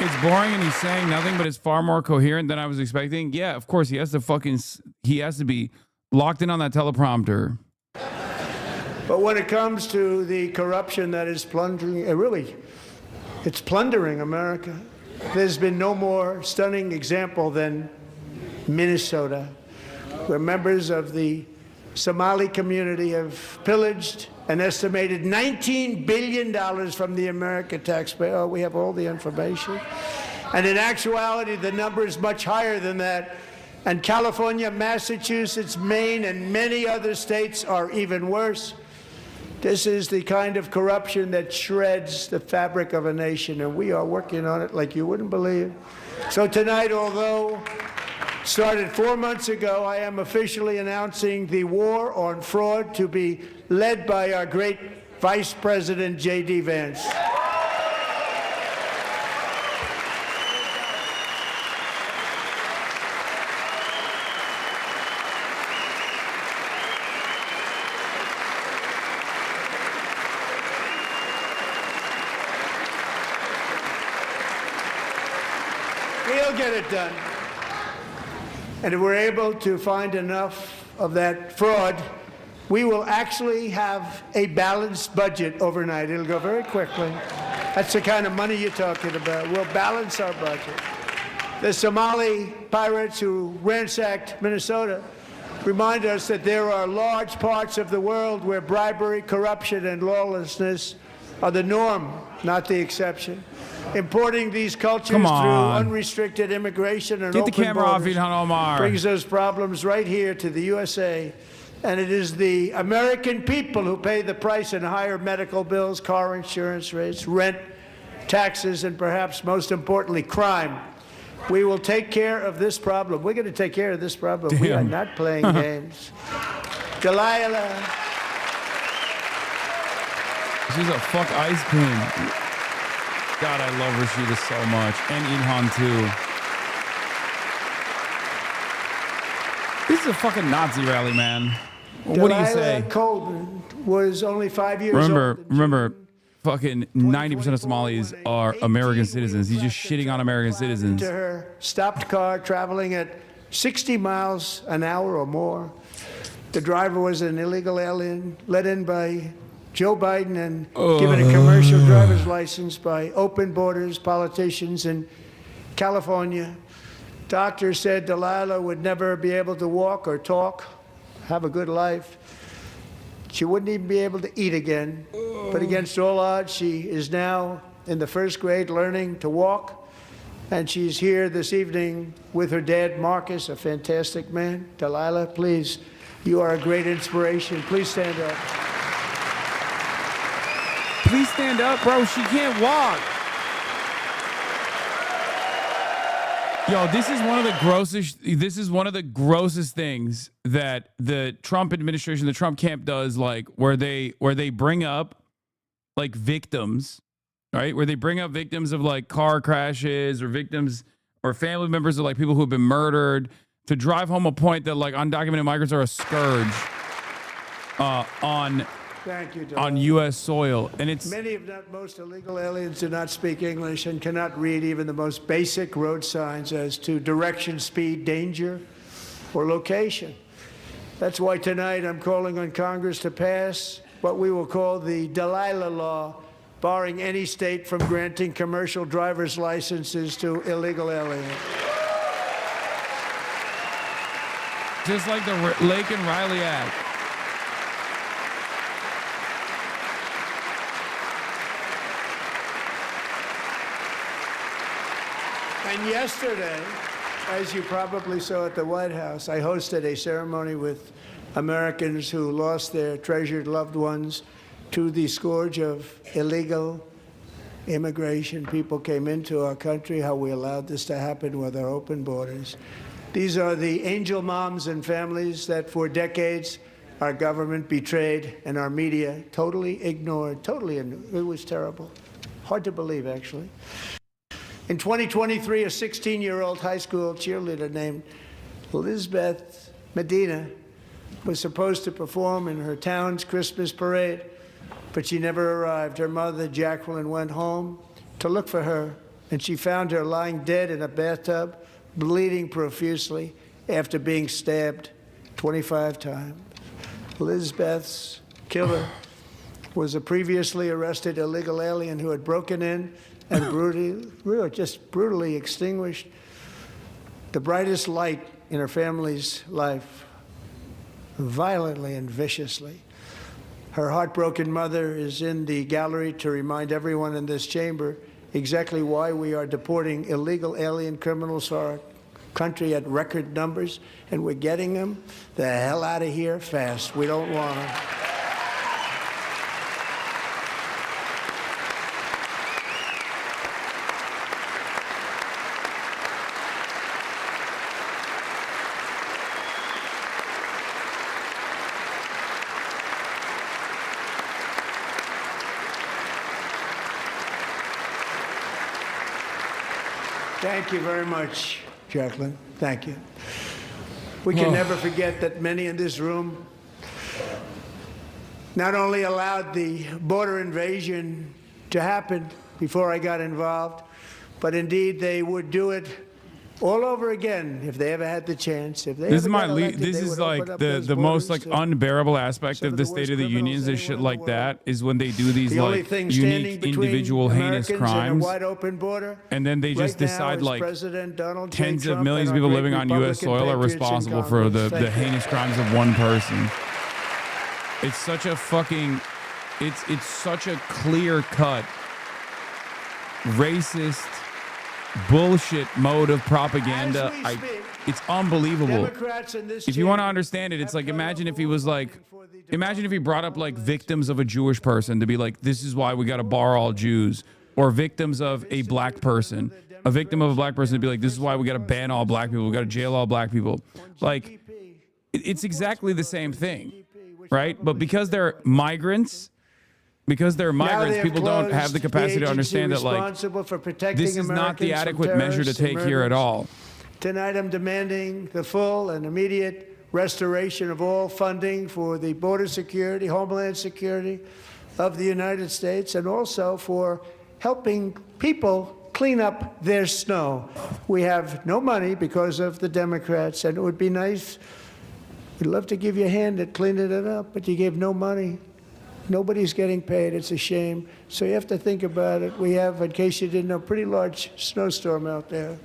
It's boring and he's saying nothing, but it's far more coherent than I was expecting. Yeah, of course, he has to be locked in on that teleprompter. But when it comes to the corruption that is plundering, it's plundering America. There's been no more stunning example than Minnesota, where members of the Somali community have pillaged an estimated $19 billion from the American taxpayer. Oh, we have all the information. And in actuality, the number is much higher than that. And California, Massachusetts, Maine, and many other states are even worse. This is the kind of corruption that shreds the fabric of a nation, and we are working on it like you wouldn't believe. So tonight, although started 4 months ago, I am officially announcing the war on fraud to be led by our great Vice President J.D. Vance. We'll get it done. And if we're able to find enough of that fraud we will actually have a balanced budget overnight. It'll go very quickly. That's the kind of money you're talking about. We'll balance our budget. The Somali pirates who ransacked Minnesota remind us that there are large parts of the world where bribery, corruption, and lawlessness are the norm, not the exception. Importing these cultures through unrestricted immigration and open borders brings those problems right here to the USA. And it is the American people who pay the price in higher medical bills, car insurance rates, rent, taxes, and perhaps most importantly, crime. We will take care of this problem. We're going to take care of this problem. We are not playing games. Delilah. She's a fuck ice cream. God, I love Rashida so much. And Ilhan, too. This is a fucking Nazi rally, man. What do you say? Colvin was only 5 years old. Remember, fucking 90% of Somalis are American citizens. He's just shitting on American citizens. To her stopped car traveling at 60 miles an hour or more. The driver was an illegal alien let in by Joe Biden and given a commercial driver's license by open borders politicians in California. Doctors said Delilah would never be able to walk or talk, have a good life. She wouldn't even be able to eat again. But against all odds, she is now in the first grade learning to walk. And she's here this evening with her dad, Marcus, a fantastic man. Delilah, please, you are a great inspiration. Please stand up. Please stand up, bro. She can't walk. Yo, this is one of the grossest things that the Trump administration, the Trump camp does, like where they bring up like victims, right? Where they bring up victims of like car crashes or victims or family members of like people who have been murdered to drive home a point that like undocumented migrants are a scourge on U.S. soil. And it's many, if not most, illegal aliens do not speak English and cannot read even the most basic road signs as to direction, speed, danger, or location. That's why tonight I'm calling on Congress to pass what we will call the Delilah Law, barring any state from granting commercial driver's licenses to illegal aliens. Just like the Lake and Riley Act. And yesterday, as you probably saw at the White House, I hosted a ceremony with Americans who lost their treasured loved ones to the scourge of illegal immigration. People came into our country, how we allowed this to happen with our open borders. These are the angel moms and families that for decades our government betrayed and our media totally ignored. It was terrible. Hard to believe, actually. In 2023, a 16-year-old high school cheerleader named Elizabeth Medina was supposed to perform in her town's Christmas parade, but she never arrived. Her mother, Jacqueline, went home to look for her, and she found her lying dead in a bathtub, bleeding profusely after being stabbed 25 times. Elizabeth's killer was a previously arrested illegal alien who had broken in and brutally extinguished the brightest light in her family's life, violently and viciously. Her heartbroken mother is in the gallery to remind everyone in this chamber exactly why we are deporting illegal alien criminals to our country at record numbers, and we're getting them the hell out of here fast. We don't want them. Thank you very much, Jacqueline. Thank you. We can never forget that many in this room not only allowed the border invasion to happen before I got involved, but indeed they would do it all over again if they ever had the chance. If they This is ever my got elected, this they is would like open up the those most like borders to unbearable aspect some of of the the State worst of the Unions criminals is shit anywhere in like the that is when they do these The only like thing standing unique between individual heinous Americans and a crimes, wide open border and then they just right now decide is like President Donald J. tens of Trump millions of and our people great living on U.S. Republican soil are patriots in responsible for Congress. the Thank you. heinous crimes of one person. It's such a fucking, it's such a clear cut racist bullshit mode of propaganda. As we speak, It's unbelievable. Democrats in this If you want to chamber understand it, it's have like come imagine up if he was like, for the imagine if he brought up like victims of a Jewish person to be like, this is why we got to bar all Jews, or victims of a black person. A victim of a black person to be like, this is why we got to ban all black people, we got to jail all black people. Like, it's exactly the same thing, right? But because they're migrants, people don't have the capacity to understand that like this is not the adequate measure to take here at all. Tonight I'm demanding the full and immediate restoration of all funding for the border security, homeland security of the United States, and also for helping people clean up their snow. We have no money because of the Democrats, and it would be nice, we'd love to give you a hand at cleaning it up, but you gave no money. Nobody's getting paid. It's a shame. So you have to think about it. We have, in case you didn't know, a pretty large snowstorm out there.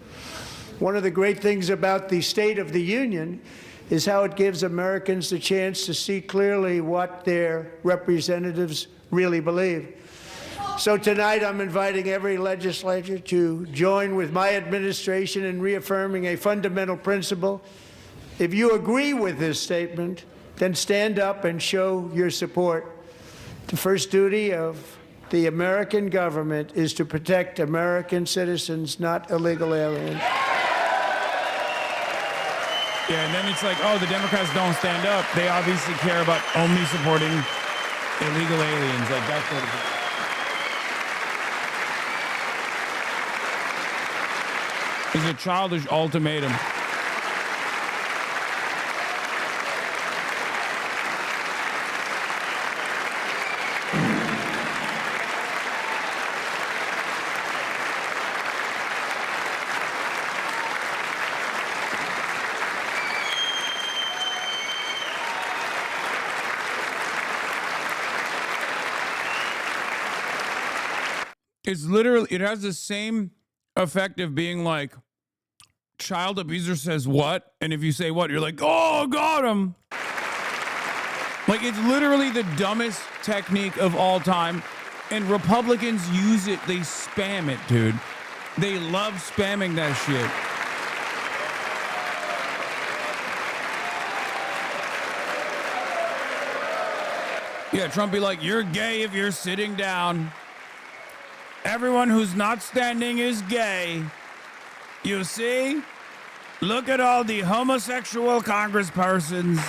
One of the great things about the State of the Union is how it gives Americans the chance to see clearly what their representatives really believe. So tonight I'm inviting every legislator to join with my administration in reaffirming a fundamental principle. If you agree with this statement, then stand up and show your support. The first duty of the American government is to protect American citizens, not illegal aliens. Yeah, and then it's like, oh, the Democrats don't stand up. They obviously care about only supporting illegal aliens, like that sort of thing. It's a childish ultimatum. It's literally, it has the same effect of being like, child abuser says what? And if you say what, you're like, oh, got him. Like, it's literally the dumbest technique of all time. And Republicans use it. They spam it, dude. They love spamming that shit. Yeah, Trump be like, you're gay if you're sitting down. Everyone who's not standing is gay. You see? Look at all the homosexual congresspersons.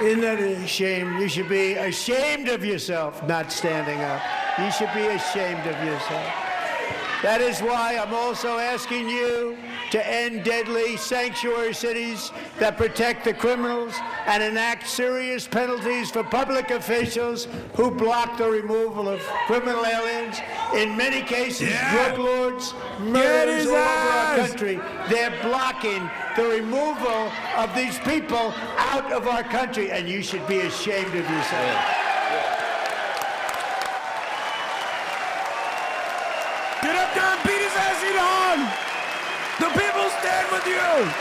Isn't that a shame? You should be ashamed of yourself not standing up. You should be ashamed of yourself. That is why I'm also asking you to end deadly sanctuary cities that protect the criminals and enact serious penalties for public officials who block the removal of criminal aliens. In many cases, drug lords, murderers all over our country, they're blocking the removal of these people out of our country, and you should be ashamed of yourself. Get up there and beat his ass, Elon! The people stand with you!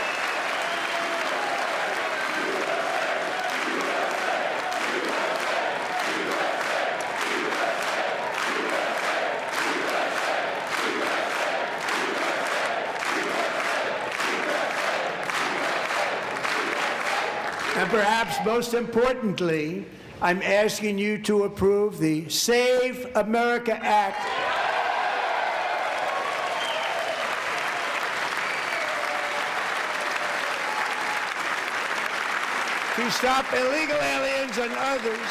And perhaps most importantly, I'm asking you to approve the Save America Act. to stop illegal aliens and others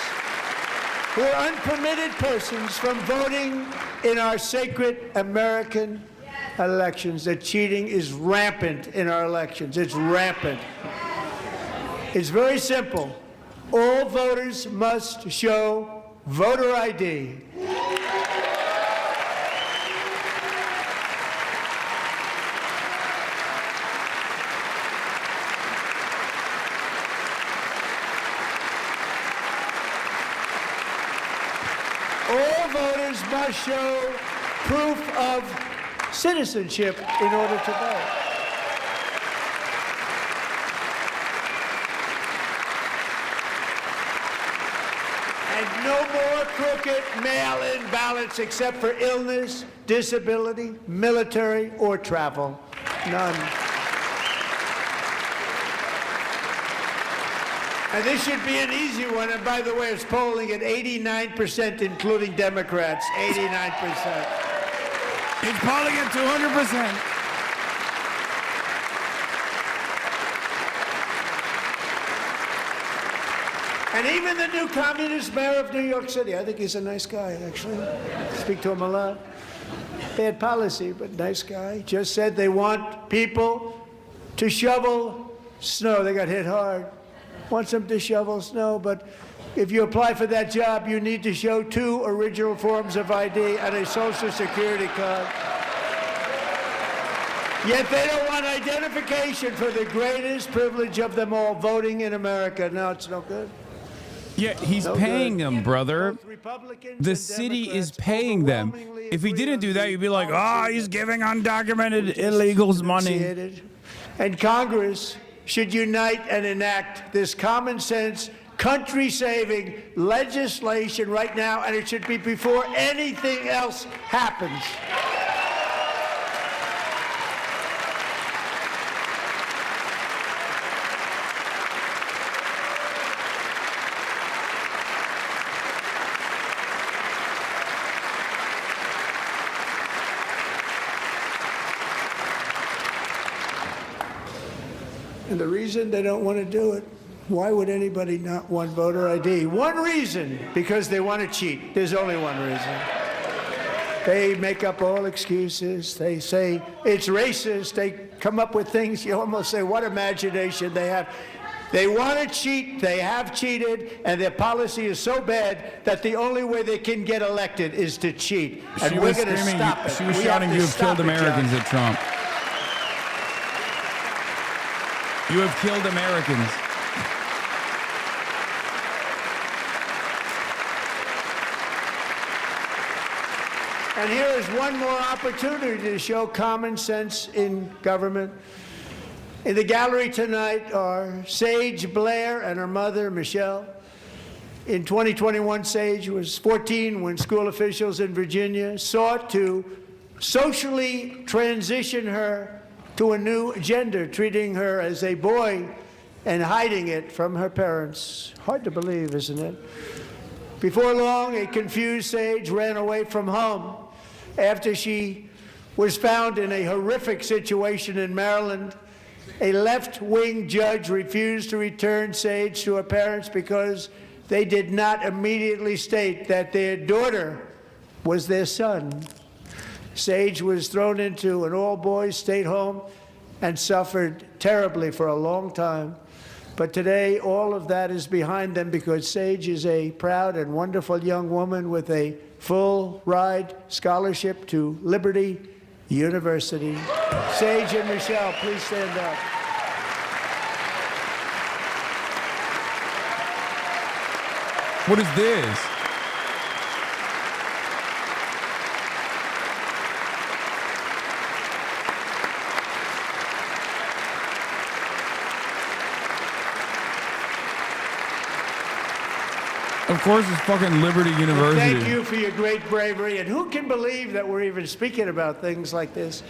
who are unpermitted persons from voting in our sacred American elections. The cheating is rampant in our elections. It's rampant. It's very simple. All voters must show voter ID. All voters must show proof of citizenship in order to vote. And no more crooked mail-in ballots except for illness, disability, military, or travel. None. And this should be an easy one. And by the way, it's polling at 89%, including Democrats. 89%. It's polling at 200%. And even the new communist mayor of New York City, I think he's a nice guy, actually. Speak to him a lot. Bad policy, but nice guy. Just said they want people to shovel snow. They got hit hard. Wants them to shovel snow, but if you apply for that job, you need to show 2 original forms of ID and a Social Security card. Yet they don't want identification for the greatest privilege of them all, voting in America. No, it's no good. Yeah, he's paying them, brother. The city is paying them. If he didn't do that, you'd be like, oh, he's giving undocumented illegals money. And Congress should unite and enact this common sense, country-saving legislation right now, and it should be before anything else happens. And the reason they don't want to do it, why would anybody not want voter ID? One reason, because they want to cheat. There's only one reason. They make up all excuses. They say it's racist. They come up with things you almost say, what imagination they have. They want to cheat. They have cheated. And their policy is so bad that the only way they can get elected is to cheat. And we're going to stop it. She was shouting, you have killed Americans at Trump. You have killed Americans. And here is one more opportunity to show common sense in government. In the gallery tonight are Sage Blair and her mother, Michelle. In 2021, Sage was 14 when school officials in Virginia sought to socially transition her to a new gender, treating her as a boy and hiding it from her parents. Hard to believe, isn't it? Before long, a confused Sage ran away from home after she was found in a horrific situation in Maryland. A left-wing judge refused to return Sage to her parents because they did not immediately state that their daughter was their son. Sage was thrown into an all-boys state home and suffered terribly for a long time. But today, all of that is behind them because Sage is a proud and wonderful young woman with a full-ride scholarship to Liberty University. Sage and Michelle, please stand up. What is this? Of course, it's fucking Liberty University. Thank you for your great bravery. And who can believe that we're even speaking about things like this?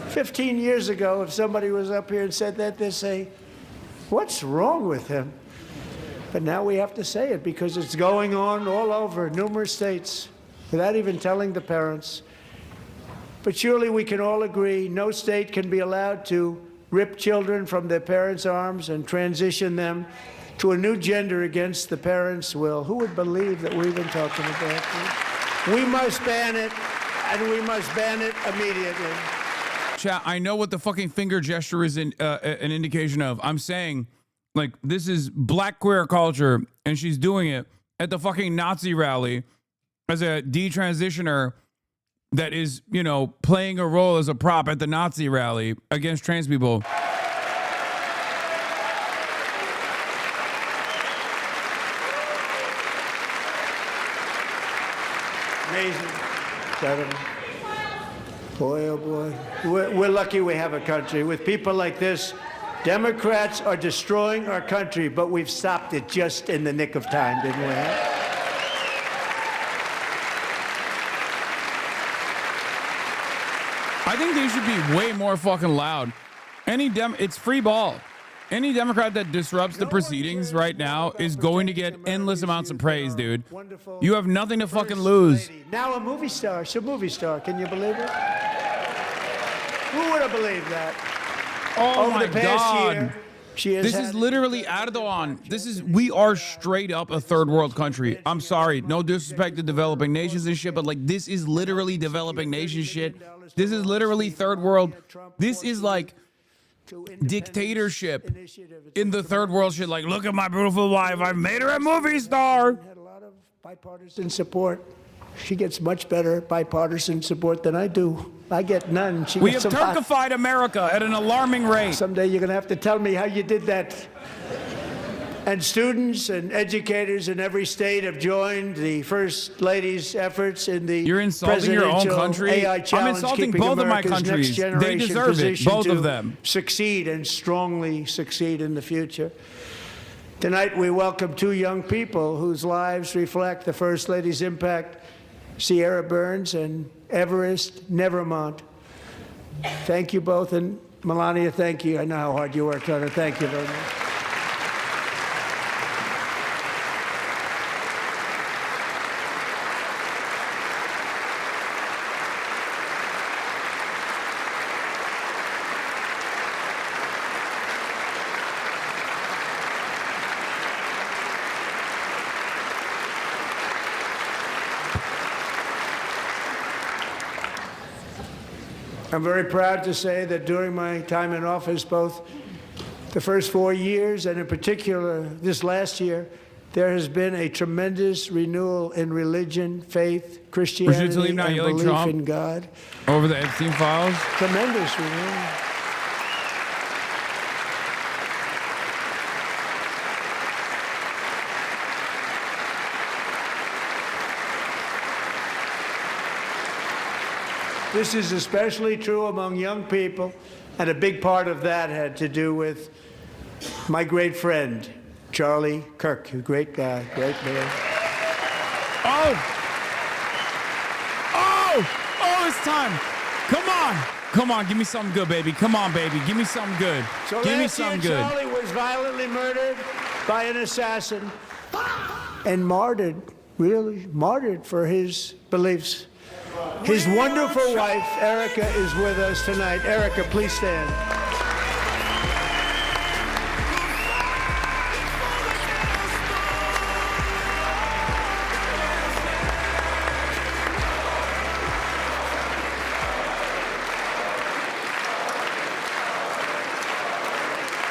15 years ago, if somebody was up here and said that, they'd say, what's wrong with him? But now we have to say it because it's going on all over numerous states without even telling the parents. But surely we can all agree no state can be allowed to rip children from their parents' arms and transition them to a new gender against the parents' will. Who would believe that we're even talking about this? We must ban it, and we must ban it immediately. Chat, I know what the fucking finger gesture is an indication of. I'm saying, like, this is black queer culture, and she's doing it at the fucking Nazi rally as a detransitioner that is, you know, playing a role as a prop at the Nazi rally against trans people. Amazing. Incredible. Boy, oh boy. We're lucky we have a country. With people like this, Democrats are destroying our country, but we've stopped it just in the nick of time, didn't we? I think they should be way more fucking loud. It's free ball. Any Democrat that disrupts the proceedings right now is going to get endless amounts of praise, dude. You have nothing to fucking lose. Now a movie star. She's a movie star. Can you believe it? Who would have believed that? Oh Over my the past God. year, she has This is literally Erdogan. We are straight up a third world country. I'm sorry, no disrespect to developing nations and shit, but like this is literally developing nation shit. This is literally third world. This is like dictatorship in the third world shit. Like, look at my beautiful wife. I've made her a movie star. Had a lot of bipartisan support. She gets much better bipartisan support than I do. I get none. We have Turkified America at an alarming rate. Someday you're going to have to tell me how you did that. And students and educators in every state have joined the First Lady's efforts in the You're insulting your own country? AI challenge, I'm insulting keeping both of my America's countries. next generation They deserve it, positioned both to of them. Succeed and strongly succeed in the future. Tonight we welcome two young people whose lives reflect the First Lady's impact, Sierra Burns and Everest Nevermont. Thank you both, and Melania, thank you. I know how hard you worked on it. Thank you very much. I'm very proud to say that during my time in office, both the first 4 years and in particular this last year, there has been a tremendous renewal in religion, faith, Christianity, and belief in God. Over the Epstein files? Tremendous renewal. This is especially true among young people, and a big part of that had to do with my great friend, Charlie Kirk, a great guy, great man. Oh, it's time. Come on, give me something good, baby. Come on, baby, give me something good. So give me something good. Charlie was violently murdered by an assassin and martyred, really martyred for his beliefs. His wonderful wife, Erica, is with us tonight. Erica, please stand.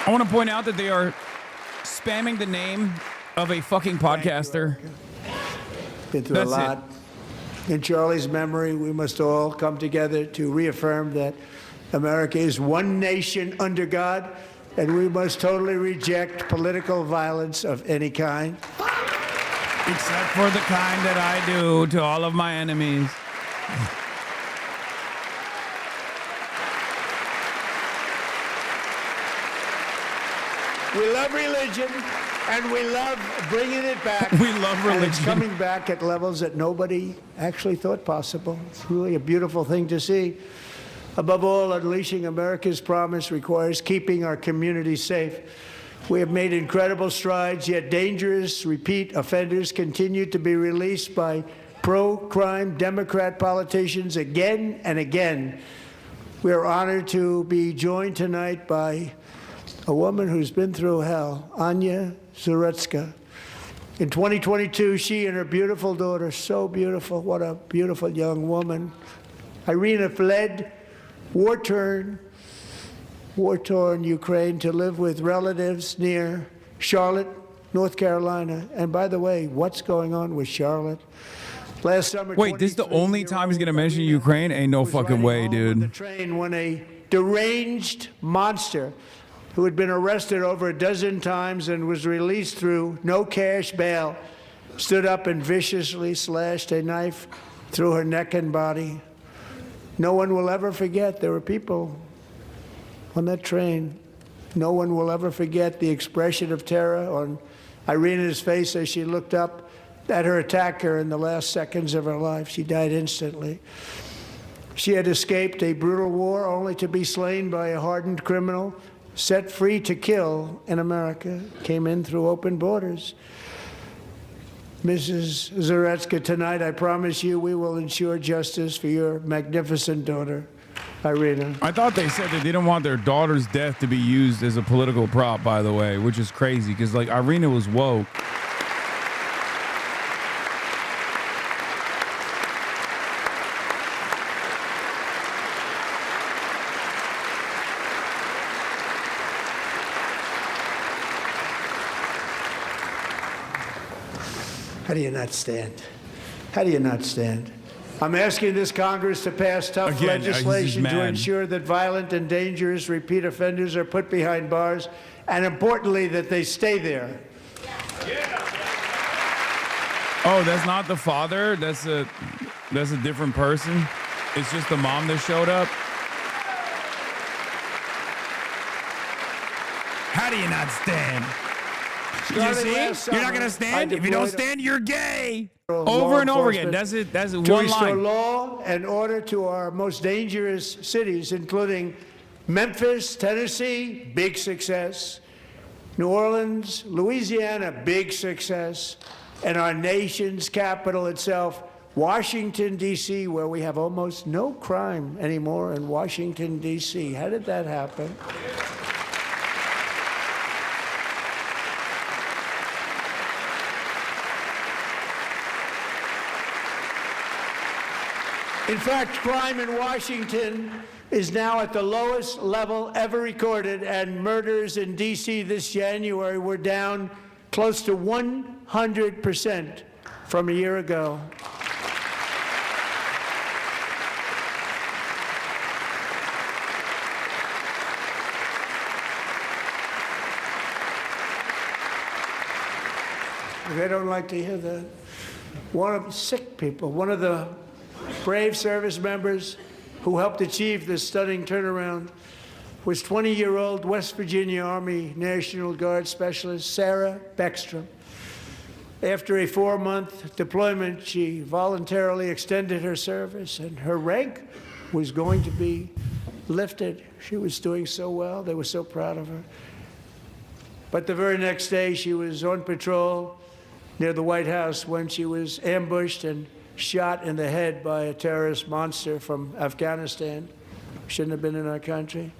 I want to point out that they are spamming the name of a fucking podcaster. Been through a lot. In Charlie's memory, we must all come together to reaffirm that America is one nation under God, and we must totally reject political violence of any kind. Except for the kind that I do to all of my enemies. We love religion, and we love bringing it back. We love religion. And it's coming back at levels that nobody actually thought possible. It's really a beautiful thing to see. Above all, unleashing America's promise requires keeping our communities safe. We have made incredible strides, yet dangerous repeat offenders continue to be released by pro-crime Democrat politicians again and again. We are honored to be joined tonight by a woman who's been through hell, Anya Zarutska. In 2022, she and her beautiful daughter, so beautiful, what a beautiful young woman, Irina fled war-torn Ukraine to live with relatives near Charlotte, North Carolina. And by the way, what's going on with Charlotte? Last summer, wait, this is the only time he's going to mention Ukraine? Ain't no fucking way, dude. The train when a deranged monster who had been arrested over a dozen times and was released through no cash bail stood up and viciously slashed a knife through her neck and body. No one will ever forget. There were people on that train. No one will ever forget the expression of terror on Irina's face as she looked up at her attacker in the last seconds of her life. She died instantly. She had escaped a brutal war only to be slain by a hardened criminal, set free to kill in America, came in through open borders. Mrs. Zarutska, tonight I promise you we will ensure justice for your magnificent daughter, Irina. I thought they said that they didn't want their daughter's death to be used as a political prop, by the way, which is crazy because, like, Irina was woke. How do you not stand? How do you not stand? I'm asking this Congress to pass tough legislation to ensure that violent and dangerous repeat offenders are put behind bars, and importantly, that they stay there. Oh, that's not the father? That's a different person? It's just the mom that showed up? How do you not stand? You see? You're not going to stand? If you don't stand, you're gay. Over and over again. That's it. That's one to restore line. law and order to our most dangerous cities, including Memphis, Tennessee, big success. New Orleans, Louisiana, big success. And our nation's capital itself, Washington, D.C., where we have almost no crime anymore in Washington, D.C. How did that happen? In fact, crime in Washington is now at the lowest level ever recorded, and murders in D.C. this January were down close to 100% from a year ago. They don't like to hear that. One of sick people, one of the brave service members who helped achieve this stunning turnaround was 20-year-old West Virginia Army National Guard Specialist Sarah Beckstrom. After a 4-month deployment, she voluntarily extended her service, and her rank was going to be lifted. She was doing so well. They were so proud of her. But the very next day, she was on patrol near the White House when she was ambushed and shot in the head by a terrorist monster from Afghanistan. Shouldn't have been in our country.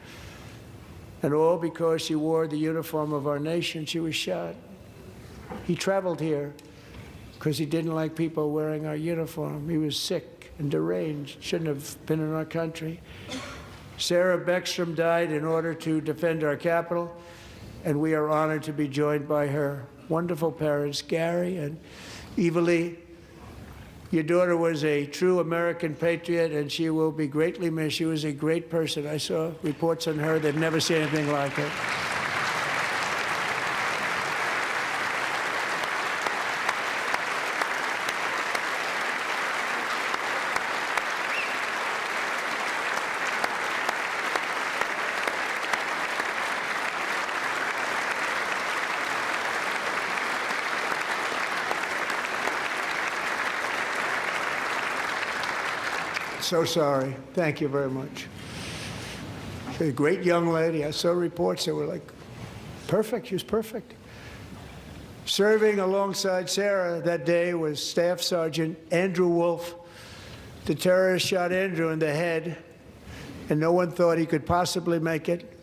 And all because she wore the uniform of our nation. She was shot. He traveled here because he didn't like people wearing our uniform. He was sick and deranged. Shouldn't have been in our country. Sarah Beckstrom died in order to defend our capital, and we are honored to be joined by her wonderful parents, Gary and Eva Lee. Your daughter was a true American patriot, and she will be greatly missed. She was a great person. I saw reports on her. They've never seen anything like it. So sorry. Thank you very much. She's a great young lady. I saw reports that were like, perfect. She was perfect. Serving alongside Sarah that day was Staff Sergeant Andrew Wolf. The terrorist shot Andrew in the head, and no one thought he could possibly make it.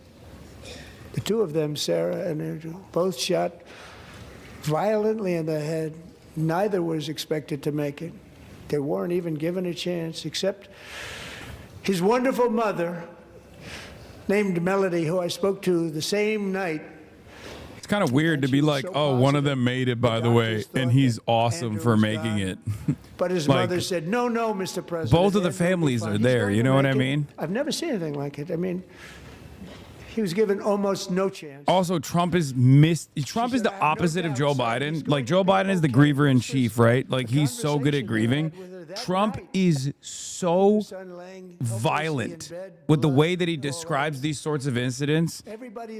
The two of them, Sarah and Andrew, both shot violently in the head. Neither was expected to make it. They weren't even given a chance, except his wonderful mother, named Melody, who I spoke to the same night. It's kind of weird to be like, oh, one of them made it, by the way, and he's awesome for making it. But his mother said, no, Mr. President. Both of the families are there, you know what I mean? I've never seen anything like it. I mean, he was given almost no chance. Also, Trump is the opposite of Joe Biden. Like, Joe Biden is the griever in chief, right? Like, he's so good at grieving. Trump is so violent with the way that he describes these sorts of incidents.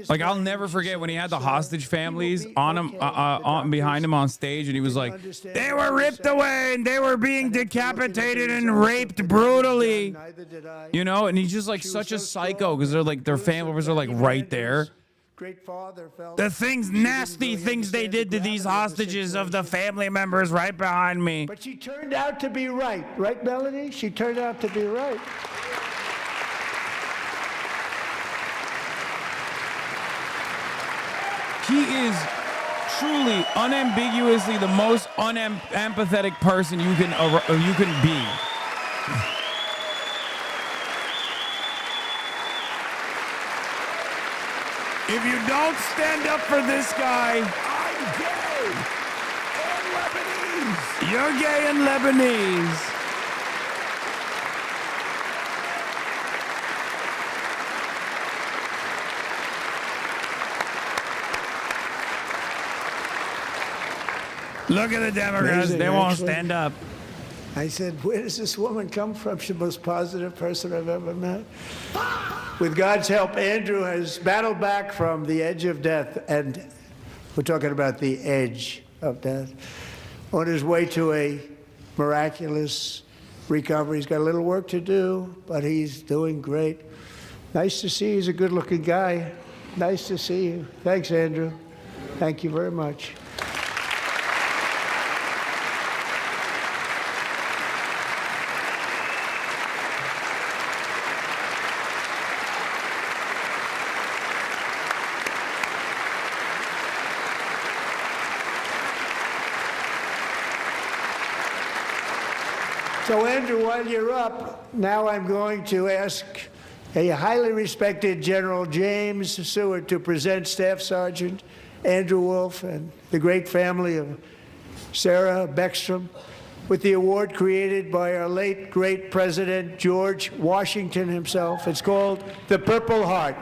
Like, I'll never forget when he had the hostage families on him, behind him on stage, and he was like, they were ripped away and they were being decapitated and raped brutally. You know, and he's just like such a psycho because they're like, their family members are like right there. The nasty things they did to these hostages of the family members right behind me. But she turned out to be right. Right, Melody? She turned out to be right. He is truly, unambiguously the most unempathetic person you can be. If you don't stand up for this guy, I'm gay and Lebanese. You're gay and Lebanese. Look at the Democrats. Amazing, they won't actually. stand up. I said, where does this woman come from? She's the most positive person I've ever met. With God's help, Andrew has battled back from the edge of death, and we're talking about the edge of death, on his way to a miraculous recovery. He's got a little work to do, but he's doing great. Nice to see you. He's a good-looking guy. Nice to see you. Thanks, Andrew. Thank you very much. So, Andrew, while you're up, now I'm going to ask a highly respected General James Seward to present Staff Sergeant Andrew Wolf and the great family of Sarah Beckstrom with the award created by our late, great President George Washington himself. It's called the Purple Heart.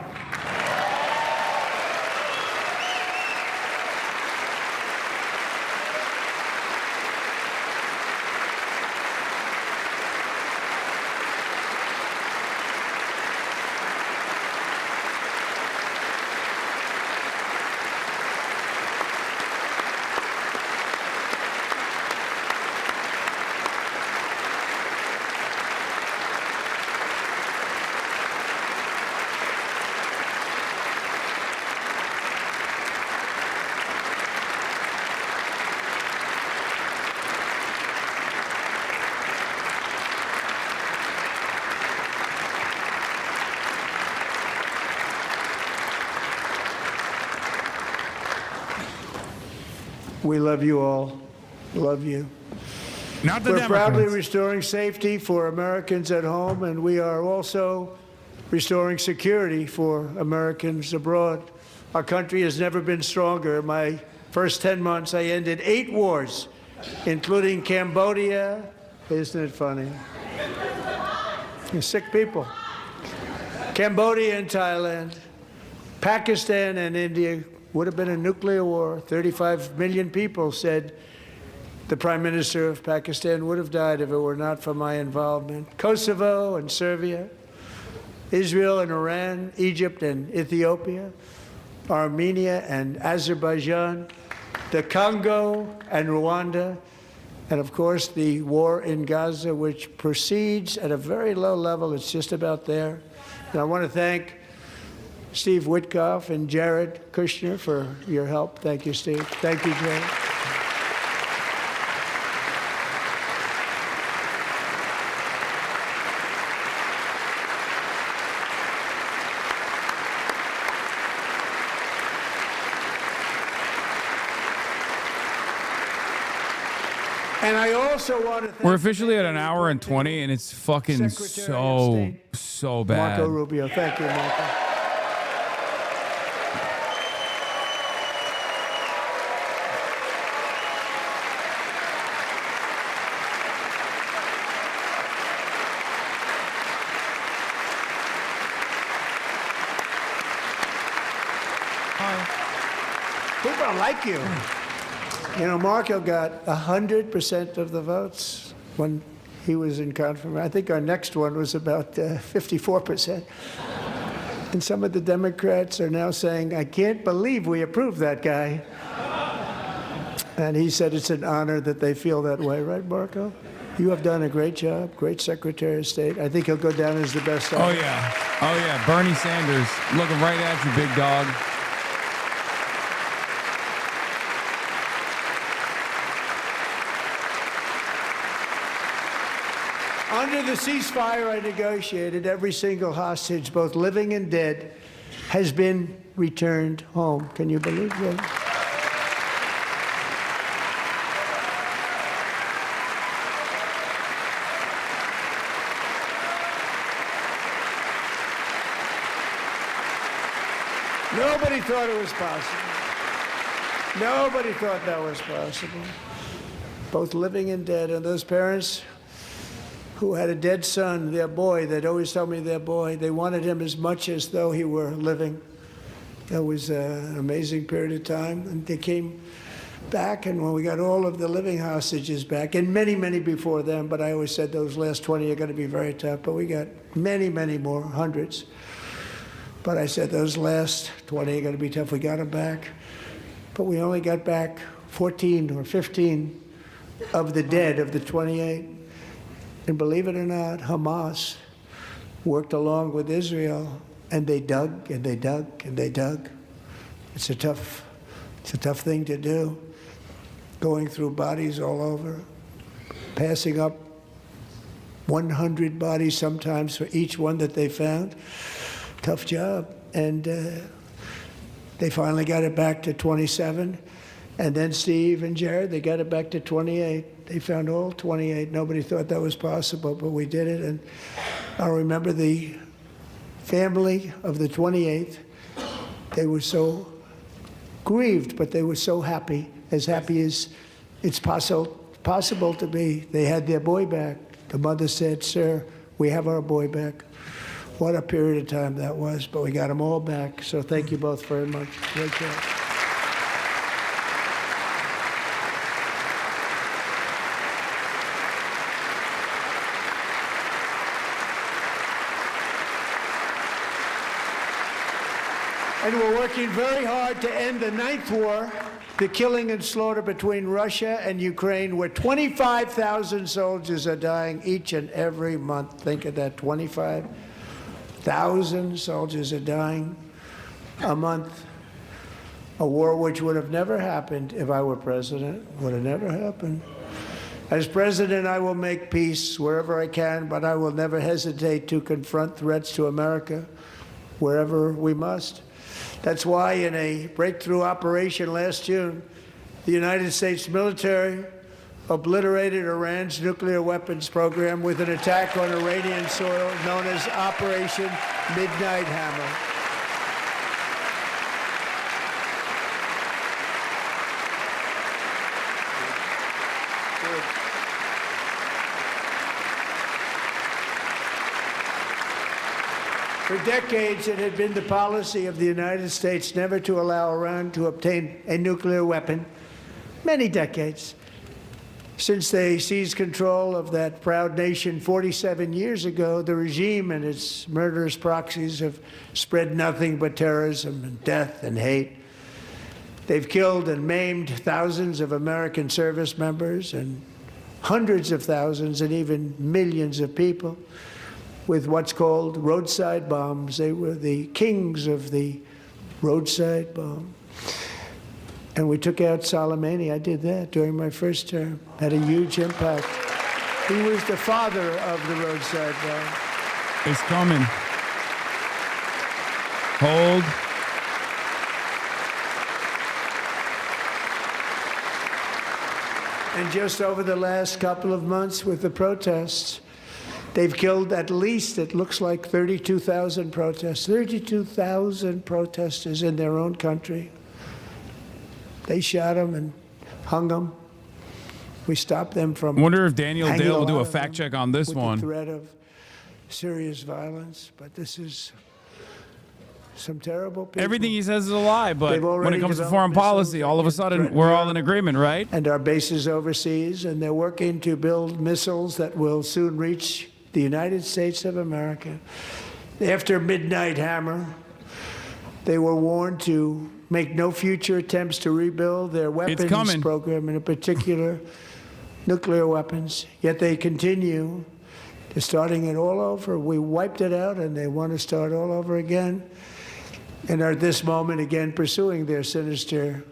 We love you all. Love you. Not the We're Democrats. proudly restoring safety for Americans at home, and we are also restoring security for Americans abroad. Our country has never been stronger. My first 10 months, I ended 8 wars, including Cambodia. Isn't it funny? You're sick people. Cambodia and Thailand, Pakistan and India. Would have been a nuclear war. 35 million people said the Prime Minister of Pakistan would have died if it were not for my involvement. Kosovo and Serbia, Israel and Iran, Egypt and Ethiopia, Armenia and Azerbaijan, the Congo and Rwanda, and of course the war in Gaza, which proceeds at a very low level. It's just about there. And I want to thank Steve Witkoff and Jared Kushner for your help. Thank you, Steve. Thank you, Jared. And I also want to thank We're officially at an hour and 20, and it's fucking Secretary of so bad. Marco Rubio. Thank you, Marco. People like you. You know, Marco got 100% of the votes when he was in confirmation. I think our next one was about 54%. And some of the Democrats are now saying, I can't believe we approved that guy. And he said it's an honor that they feel that way, right, Marco? You have done a great job, great Secretary of State. I think he'll go down as the best. Oh, yeah. Oh, yeah. Bernie Sanders looking right at you, big dog. Under the ceasefire I negotiated, every single hostage, both living and dead, has been returned home. Can you believe that? Nobody thought it was possible. Nobody thought that was possible. Both living and dead. And those parents who had a dead son, their boy, they'd always tell me their boy, they wanted him as much as though he were living. That was an amazing period of time. And they came back, and when we got all of the living hostages back, and many, many before them, but I always said those last 20 are going to be very tough, but we got many, many more, hundreds. But I said those last 20 are going to be tough. We got them back. But we only got back 14 or 15 of the dead, of the 28. And believe it or not, Hamas worked along with Israel, and they dug and they dug and they dug. It's a tough thing to do, going through bodies all over, passing up 100 bodies sometimes for each one that they found. Tough job. And they finally got it back to 27. And then Steve and Jared, they got it back to 28. They found all 28. Nobody thought that was possible, but we did it. And I remember the family of the 28th. They were so grieved, but they were so happy as it's possible to be. They had their boy back. The mother said, "Sir, we have our boy back." What a period of time that was, but we got them all back. So thank you both very much. Great job. And we're working very hard to end the 9th war, the killing and slaughter between Russia and Ukraine, where 25,000 soldiers are dying each and every month. Think of that, 25,000 soldiers are dying a month. A war which would have never happened if I were president, would have never happened. As president, I will make peace wherever I can, but I will never hesitate to confront threats to America wherever we must. That's why in a breakthrough operation last June, the United States military obliterated Iran's nuclear weapons program with an attack on Iranian soil known as Operation Midnight Hammer. For decades, it had been the policy of the United States never to allow Iran to obtain a nuclear weapon. Many decades. Since they seized control of that proud nation 47 years ago, the regime and its murderous proxies have spread nothing but terrorism and death and hate. They've killed and maimed thousands of American service members and hundreds of thousands and even millions of people with what's called roadside bombs. They were the kings of the roadside bomb. And we took out Soleimani. I did that during my first term. Had a huge impact. He was the father of the roadside bomb. It's coming. Hold. And just over the last couple of months with the protests, they've killed at least, it looks like, 32,000 protests. 32,000 protesters in their own country. They shot them and hung them. We stopped them from. I wonder if Daniel hanging Dale will do lot a of fact them check on this with one. The threat of serious violence, but this is some terrible people. Everything he says is a lie, but They've when already it comes to developed foreign missiles policy, that all of a can sudden threaten we're all in Europe agreement, right? and our bases overseas, and they're working to build missiles that will soon reach the United States of America. After Midnight Hammer, they were warned to make no future attempts to rebuild their weapons program, and in particular, nuclear weapons. Yet they continue. They're starting it all over. We wiped it out, and they want to start all over again. And are at this moment again pursuing their sinister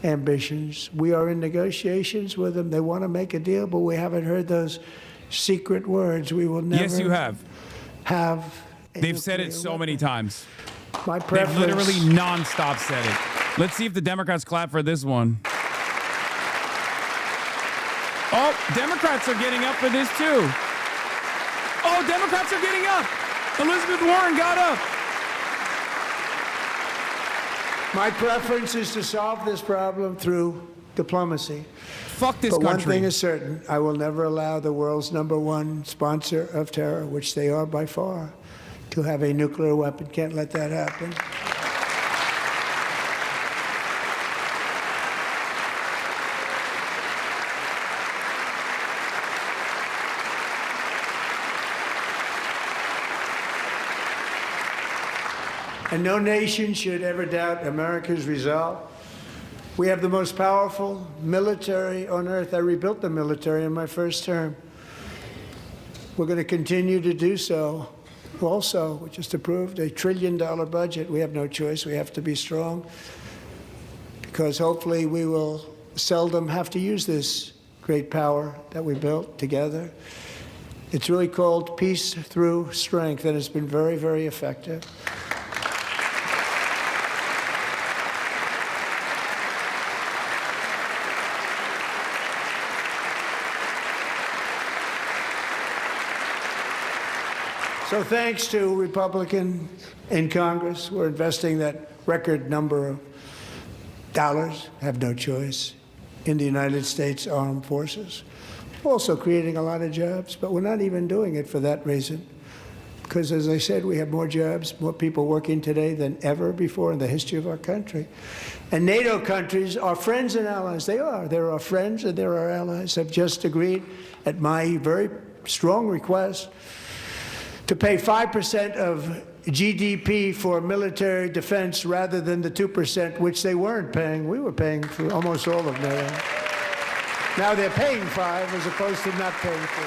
ambitions. We are in negotiations with them. They want to make a deal, but we haven't heard those secret words. We will never. Yes, you have. They've said it nuclear so weapon. many times. My preference. They've literally nonstop said it. Let's see if the Democrats clap for this one. Oh, Democrats are getting up for this too. Oh, Democrats are getting up. Elizabeth Warren got up. My preference is to solve this problem through diplomacy. Fuck this But one country. thing is certain, I will never allow the world's #1 sponsor of terror, which they are by far, to have a nuclear weapon. Can't let that happen. And no nation should ever doubt America's resolve. We have the most powerful military on earth. I rebuilt the military in my first term. We're going to continue to do so. Also, we just approved a $1 trillion budget. We have no choice. We have to be strong because hopefully we will seldom have to use this great power that we built together. It's really called peace through strength, and it's been very, very effective. So thanks to Republicans in Congress, we're investing that record number of dollars, have no choice, in the United States Armed Forces. Also creating a lot of jobs, but we're not even doing it for that reason. Because as I said, we have more jobs, more people working today than ever before in the history of our country. And NATO countries are friends and allies. They are. They're our friends and they're our allies. Have just agreed at my very strong request to pay 5% of GDP for military defense rather than the 2%, which they weren't paying. We were paying for almost all of NATO. Now they're paying 5 as opposed to not paying 4.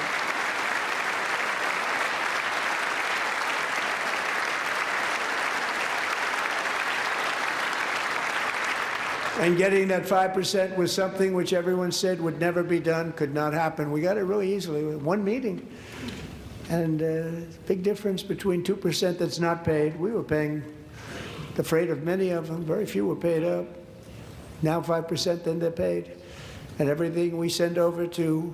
And getting that 5% was something which everyone said would never be done, could not happen. We got it really easily with one meeting. And big difference between 2% that's not paid. We were paying the freight of many of them. Very few were paid up. Now 5%, then they're paid. And everything we send over to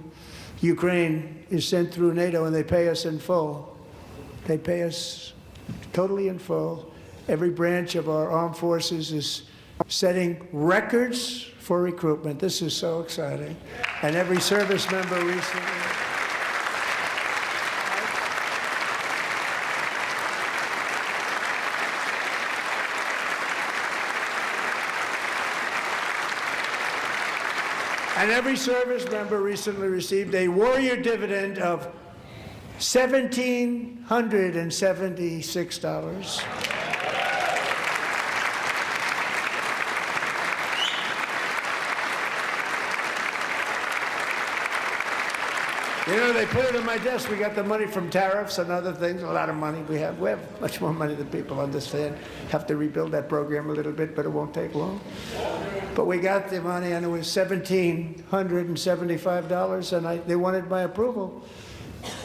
Ukraine is sent through NATO, and they pay us in full. They pay us totally in full. Every branch of our armed forces is setting records for recruitment. This is so exciting. And every service member recently. And every service member recently received a warrior dividend of $1,776. You know, they put it on my desk. We got the money from tariffs and other things, a lot of money we have. We have much more money than people understand. Have to rebuild that program a little bit, but it won't take long. But we got the money, and it was $1,775, and they wanted my approval.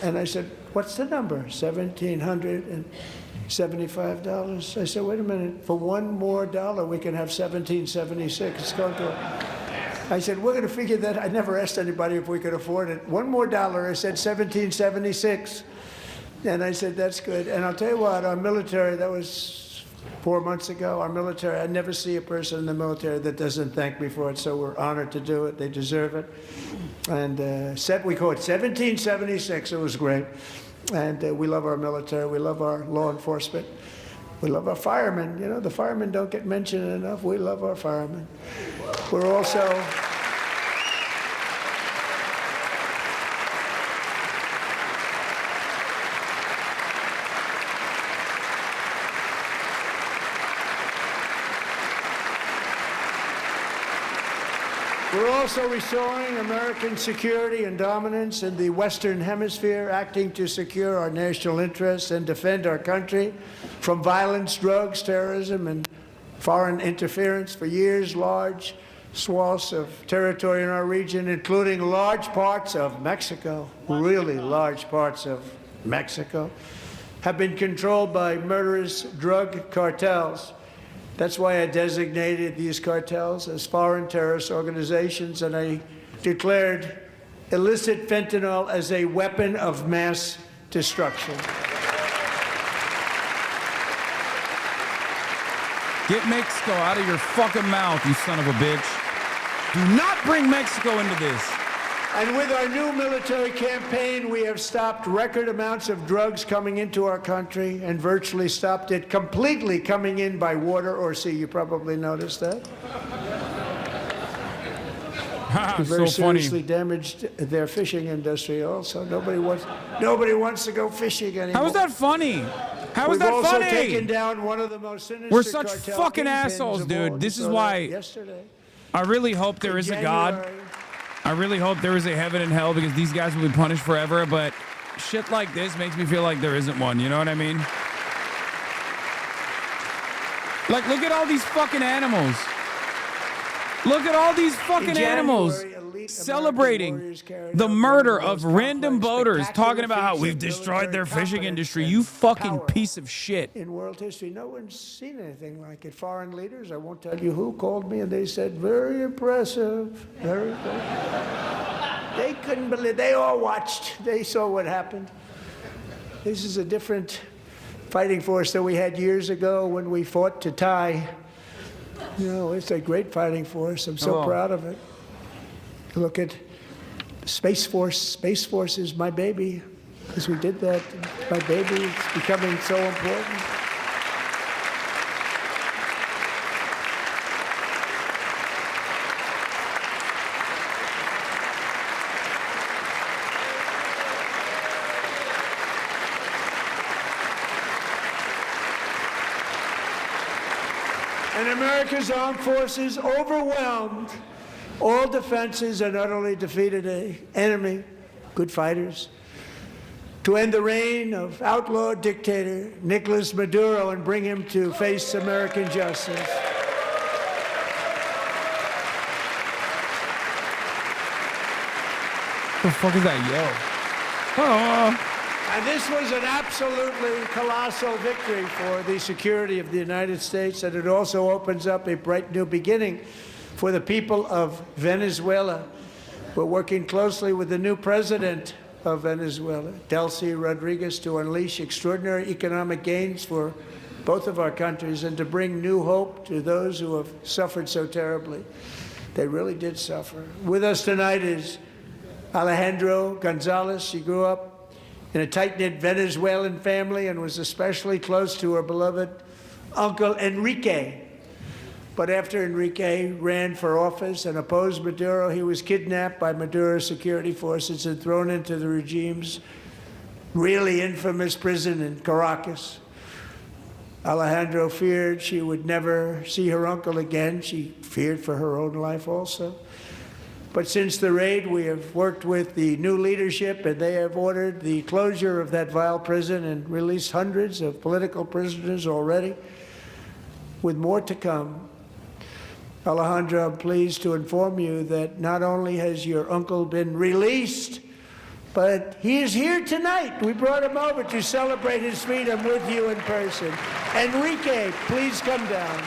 And I said, what's the number? $1,775. I said, wait a minute. For $1 more, we can have $1,776. It's going to I said, we're going to figure that. I never asked anybody if we could afford it. $1 more. I said 1776. And I said, that's good. And I'll tell you what, our military, that was 4 months ago, our military, I never see a person in the military that doesn't thank me for it, so we're honored to do it. They deserve it. And we call it 1776. It was great. And we love our military. We love our law enforcement. We love our firemen. You know, the firemen don't get mentioned enough. We love our firemen. We're also... We're also restoring American security and dominance in the Western Hemisphere, acting to secure our national interests and defend our country from violence, drugs, terrorism, and foreign interference. For years, large swaths of territory in our region, including large parts of Mexico, really large parts of Mexico, have been controlled by murderous drug cartels. That's why I designated these cartels as foreign terrorist organizations, and I declared illicit fentanyl as a weapon of mass destruction. Get Mexico out of your fucking mouth, you son of a bitch. Do not bring Mexico into this. And with our new military campaign, we have stopped record amounts of drugs coming into our country and virtually stopped it completely coming in by water or sea. You probably noticed that. Very seriously damaged their fishing industry also. Nobody wants to go fishing anymore. How is that funny? How is that funny? We've also taken down one of the most sinister We're such cartel fucking kingpins assholes, of all. dude. This is You saw why that yesterday. I really hope there is a God. I really hope there is a heaven and hell, because these guys will be punished forever, but shit like this makes me feel like there isn't one, you know what I mean? Like, look at all these fucking animals. Look at all these fucking animals celebrating the murder of random boaters, talking about how we've destroyed their fishing industry. You fucking piece of shit. In world history, no one's seen anything like it. Foreign leaders, I won't tell you who, called me and they said, very impressive, very good. They couldn't believe, they all watched, they saw what happened. This is a different fighting force than we had years ago when we fought to tie. You know, it's a great fighting force. I'm so proud of it. Look at Space Force. Space Force is my baby, because we did that. My baby is becoming so important. And America's armed forces overwhelmed all defenses and utterly defeated an enemy, good fighters, to end the reign of outlaw dictator Nicolas Maduro and bring him to face American justice. What the fuck is that, yo? Oh. And this was an absolutely colossal victory for the security of the United States, and it also opens up a bright new beginning for the people of Venezuela. We're working closely with the new president of Venezuela, Delcy Rodriguez, to unleash extraordinary economic gains for both of our countries and to bring new hope to those who have suffered so terribly. They really did suffer. With us tonight is Alejandro Gonzalez. She grew up in a tight-knit Venezuelan family and was especially close to her beloved uncle Enrique. But after Enrique ran for office and opposed Maduro, he was kidnapped by Maduro's security forces and thrown into the regime's really infamous prison in Caracas. Alejandro feared she would never see her uncle again. She feared for her own life also. But since the raid, we have worked with the new leadership, and they have ordered the closure of that vile prison and released hundreds of political prisoners already, with more to come. Alejandro, I'm pleased to inform you that not only has your uncle been released, but he is here tonight. We brought him over to celebrate his freedom with you in person. Enrique, please come down.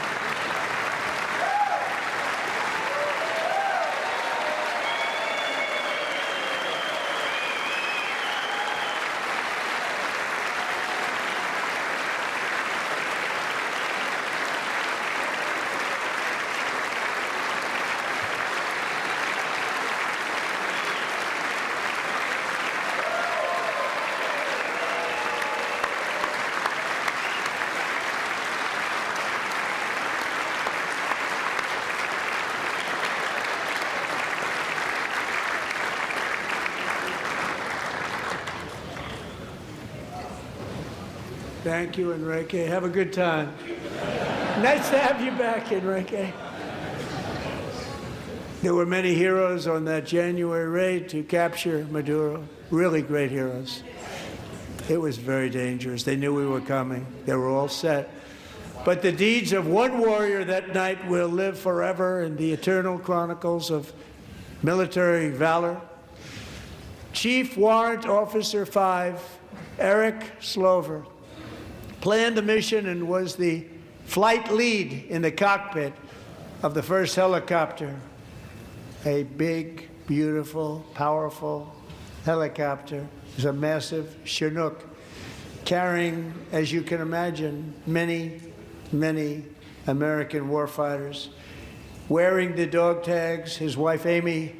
Thank you, Enrique. Have a good time. Nice to have you back, Enrique. There were many heroes on that January raid to capture Maduro, really great heroes. It was very dangerous. They knew we were coming. They were all set. But the deeds of one warrior that night will live forever in the eternal chronicles of military valor. Chief Warrant Officer 5, Eric Slover, planned the mission and was the flight lead in the cockpit of the first helicopter, a big, beautiful, powerful helicopter. It was a massive Chinook carrying, as you can imagine, many, many American warfighters. Wearing the dog tags, his wife Amy.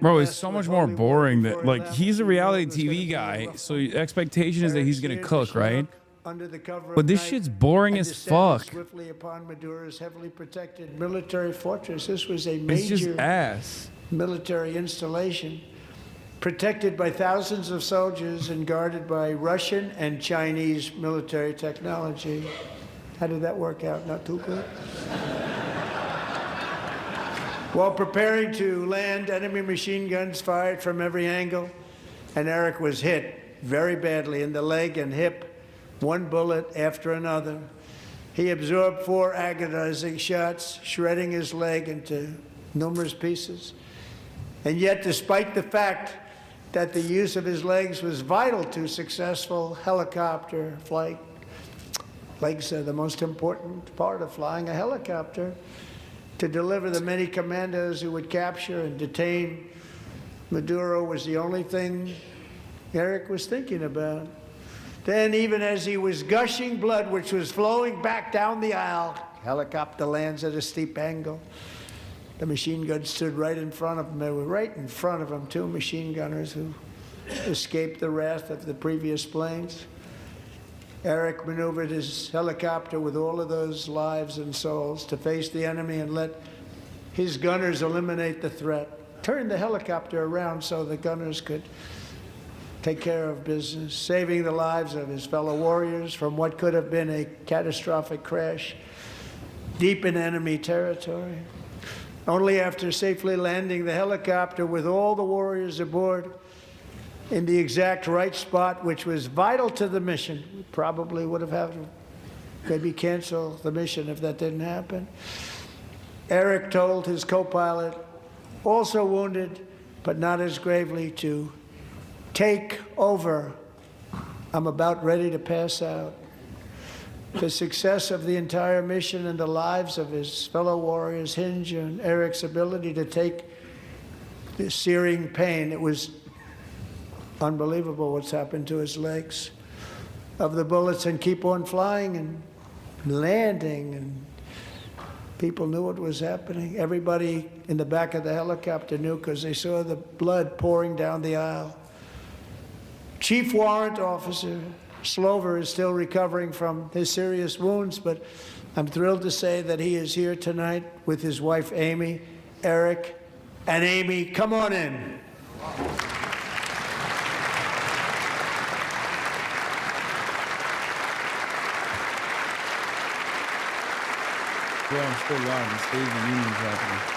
Bro, it's so much more boring that, like, he's a reality TV guy, so the expectation is that he's gonna cook, right? But this shit's boring as fuck. Swiftly upon Maduro's heavily protected military fortress. This was a It's just major ass. military installation, protected by thousands of soldiers and guarded by Russian and Chinese military technology. How did that work out? Not too good. While preparing to land, enemy machine guns fired from every angle, and Eric was hit very badly in the leg and hip, one bullet after another. He absorbed 4 agonizing shots, shredding his leg into numerous pieces. And yet, despite the fact that the use of his legs was vital to successful helicopter flight, legs are the most important part of flying a helicopter. To deliver the many commandos who would capture and detain Maduro was the only thing Eric was thinking about. Then, even as he was gushing blood, which was flowing back down the aisle, helicopter lands at a steep angle. The machine guns stood right in front of him. They were right in front of him, 2 machine gunners who escaped the wrath of the previous planes. Eric maneuvered his helicopter with all of those lives and souls to face the enemy and let his gunners eliminate the threat. Turned the helicopter around so the gunners could take care of business, saving the lives of his fellow warriors from what could have been a catastrophic crash deep in enemy territory. Only after safely landing the helicopter with all the warriors aboard in the exact right spot, which was vital to the mission. We probably would have had to maybe cancel the mission if that didn't happen. Eric told his co-pilot, also wounded, but not as gravely, to take over. I'm about ready to pass out. The success of the entire mission and the lives of his fellow warriors hinge on Eric's ability to take the searing pain. It was unbelievable what's happened to his legs of the bullets and keep on flying and landing, and people knew what was happening. Everybody in the back of the helicopter knew because they saw the blood pouring down the aisle. Chief Warrant Officer Slover is still recovering from his serious wounds, but I'm thrilled to say that he is here tonight with his wife Amy, Eric, and Amy, come on in. Yeah, I'm still live. The State of the Union's happening.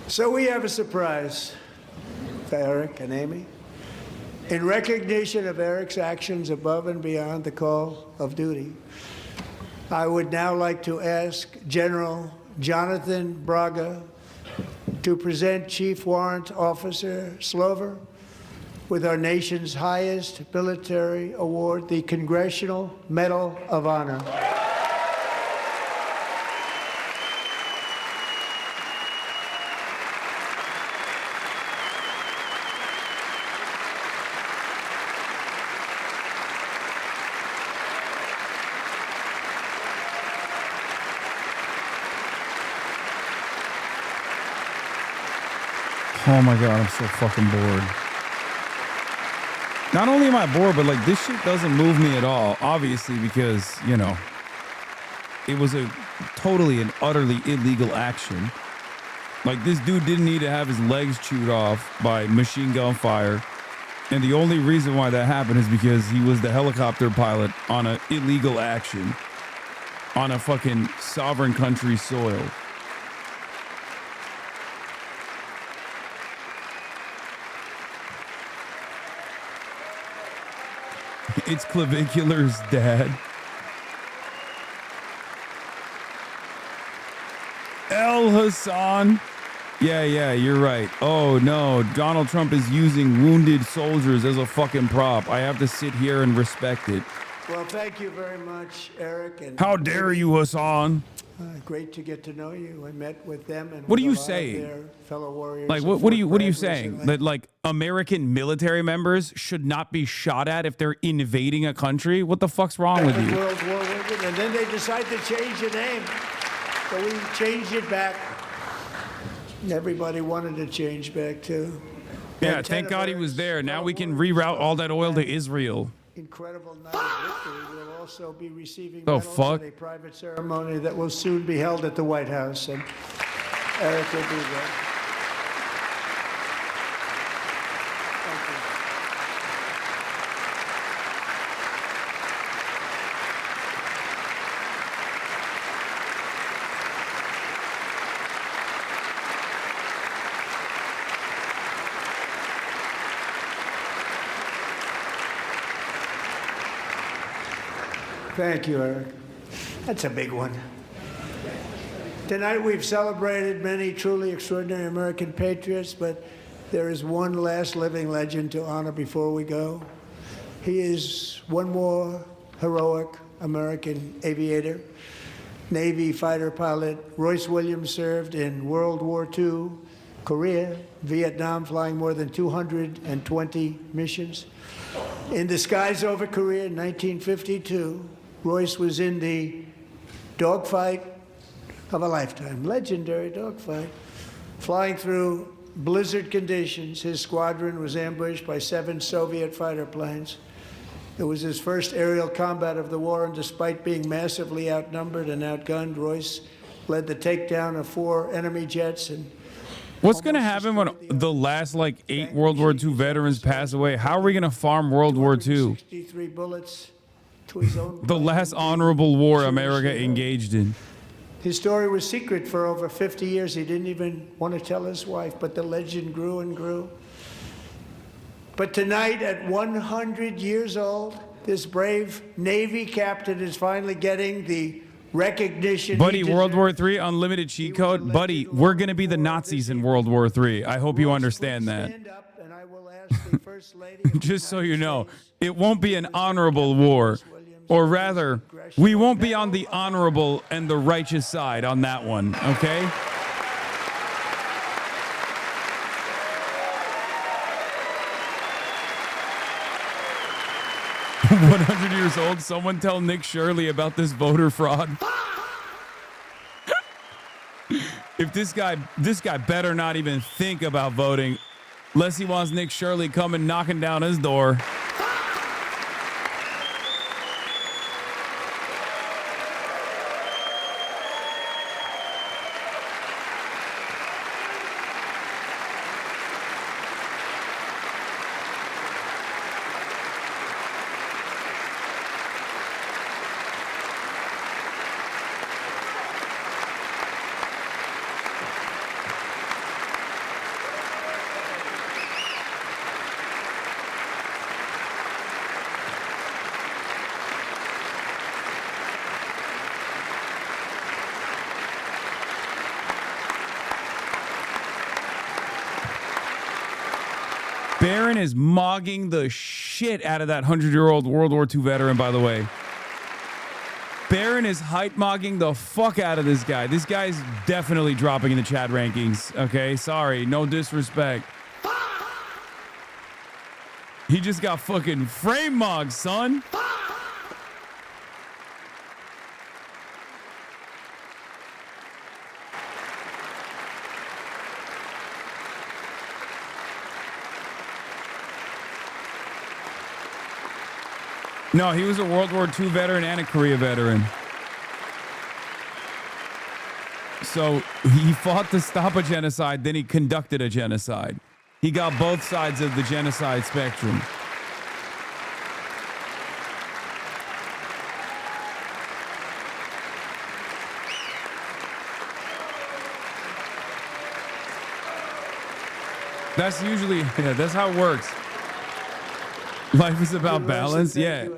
So we have a surprise for Eric and Amy. In recognition of Eric's actions above and beyond the call of duty, I would now like to ask General Jonathan Braga to present Chief Warrant Officer Slover with our nation's highest military award, the Congressional Medal of Honor. Oh my God, I'm so fucking bored. Not only am I bored, but like this shit doesn't move me at all. Obviously, because, you know, it was a totally and utterly illegal action. Like this dude didn't need to have his legs chewed off by machine gun fire. And the only reason why that happened is because he was the helicopter pilot on an illegal action on a fucking sovereign country soil. It's Clavicular's dad. El Hassan. Yeah, you're right. Oh no, Donald Trump is using wounded soldiers as a fucking prop. I have to sit here and respect it. Well, thank you very much, Eric. And how dare you, Hassan? Great to get to know you. I met with them and what are you with a lot of saying? their fellow warriors. Like what are you saying? Recently. That like American military members should not be shot at if they're invading a country? What the fuck's wrong with you? World War I, and then they decided to change the name, so we changed it back. Everybody wanted to change back too. Yeah, thank God he was there. Now we can reroute all that oil to Israel. Incredible night of victory. We'll also be receiving Oh, medals fuck. at a private ceremony that will soon be held at the White House, and Eric will be there. Thank you. Thank you, Eric. That's a big one. Tonight we've celebrated many truly extraordinary American patriots, but there is one last living legend to honor before we go. He is one more heroic American aviator, Navy fighter pilot. Royce Williams served in World War II, Korea, Vietnam, flying more than 220 missions. In the skies over Korea in 1952, Royce was in the dogfight of a lifetime, legendary dogfight. Flying through blizzard conditions, his squadron was ambushed by 7 Soviet fighter planes. It was his first aerial combat of the war, and despite being massively outnumbered and outgunned, Royce led the takedown of 4 enemy jets. And what's going to happen when the last, like, 8 World War II veterans pass away? How are we going to farm World War II? 63 bullets to his own The last honorable war America engaged in. His story was secret for over 50 years. He didn't even want to tell his wife, but the legend grew and grew. But tonight, at 100 years old, this brave Navy captain is finally getting the recognition. Buddy, World War III, unlimited cheat code. Buddy, we're going to be the Nazis in World War III. I hope you understand that. Just so you know, it won't be an honorable war. Or rather, we won't be on the honorable and the righteous side on that one, okay? $100 old. Someone tell Nick Shirley about this voter fraud. If this guy better not even think about voting unless he wants Nick Shirley coming knocking down his door. Barron is mogging the shit out of that 100-year-old World War II veteran, by the way. Barron is height mogging the fuck out of this guy. This guy's definitely dropping in the chat rankings, okay? Sorry, no disrespect. He just got fucking frame mogged, son. No, he was a World War II veteran and a Korea veteran. So he fought to stop a genocide, then he conducted a genocide. He got both sides of the genocide spectrum. That's usually, that's how it works. Life is about balance. Yeah.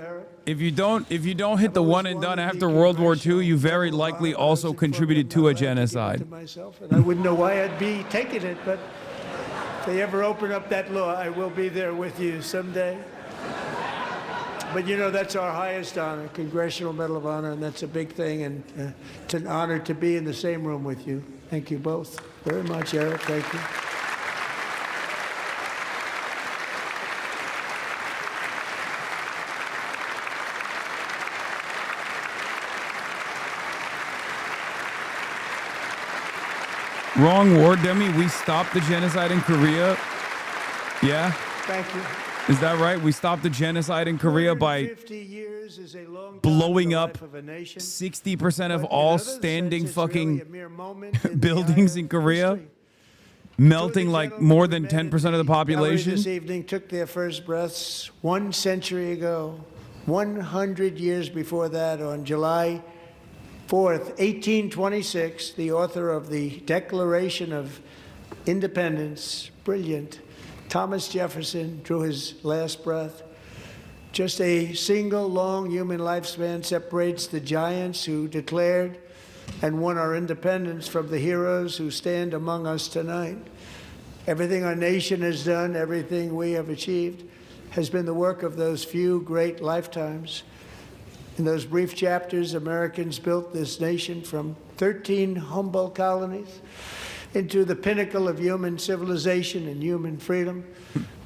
If you don't hit the one and done after World War II, you very likely also contributed to a genocide. And I wouldn't know why I'd be taking it, but if they ever open up that law, I will be there with you someday. But you know, that's our highest honor, Congressional Medal of Honor, and that's a big thing, and it's an honor to be in the same room with you. Thank you both very much, Eric. Thank you. Wrong war, Demi. We stopped the genocide in Korea. Yeah? Thank you. Is that right? We stopped the genocide in Korea by 50 years is a long time blowing in the up life of a nation. 60% of But in all another sense, standing it's fucking really a mere moment in the buildings eye in of Korea, history. melting Two like gentlemen more who than met 10% at of the the gallery population. This evening took their first breaths 1 century ago, 100 years before that, on July 4th, 1826, the author of the Declaration of Independence, brilliant, Thomas Jefferson, drew his last breath. Just a single long human lifespan separates the giants who declared and won our independence from the heroes who stand among us tonight. Everything our nation has done, everything we have achieved, has been the work of those few great lifetimes. In those brief chapters, Americans built this nation from 13 humble colonies into the pinnacle of human civilization and human freedom,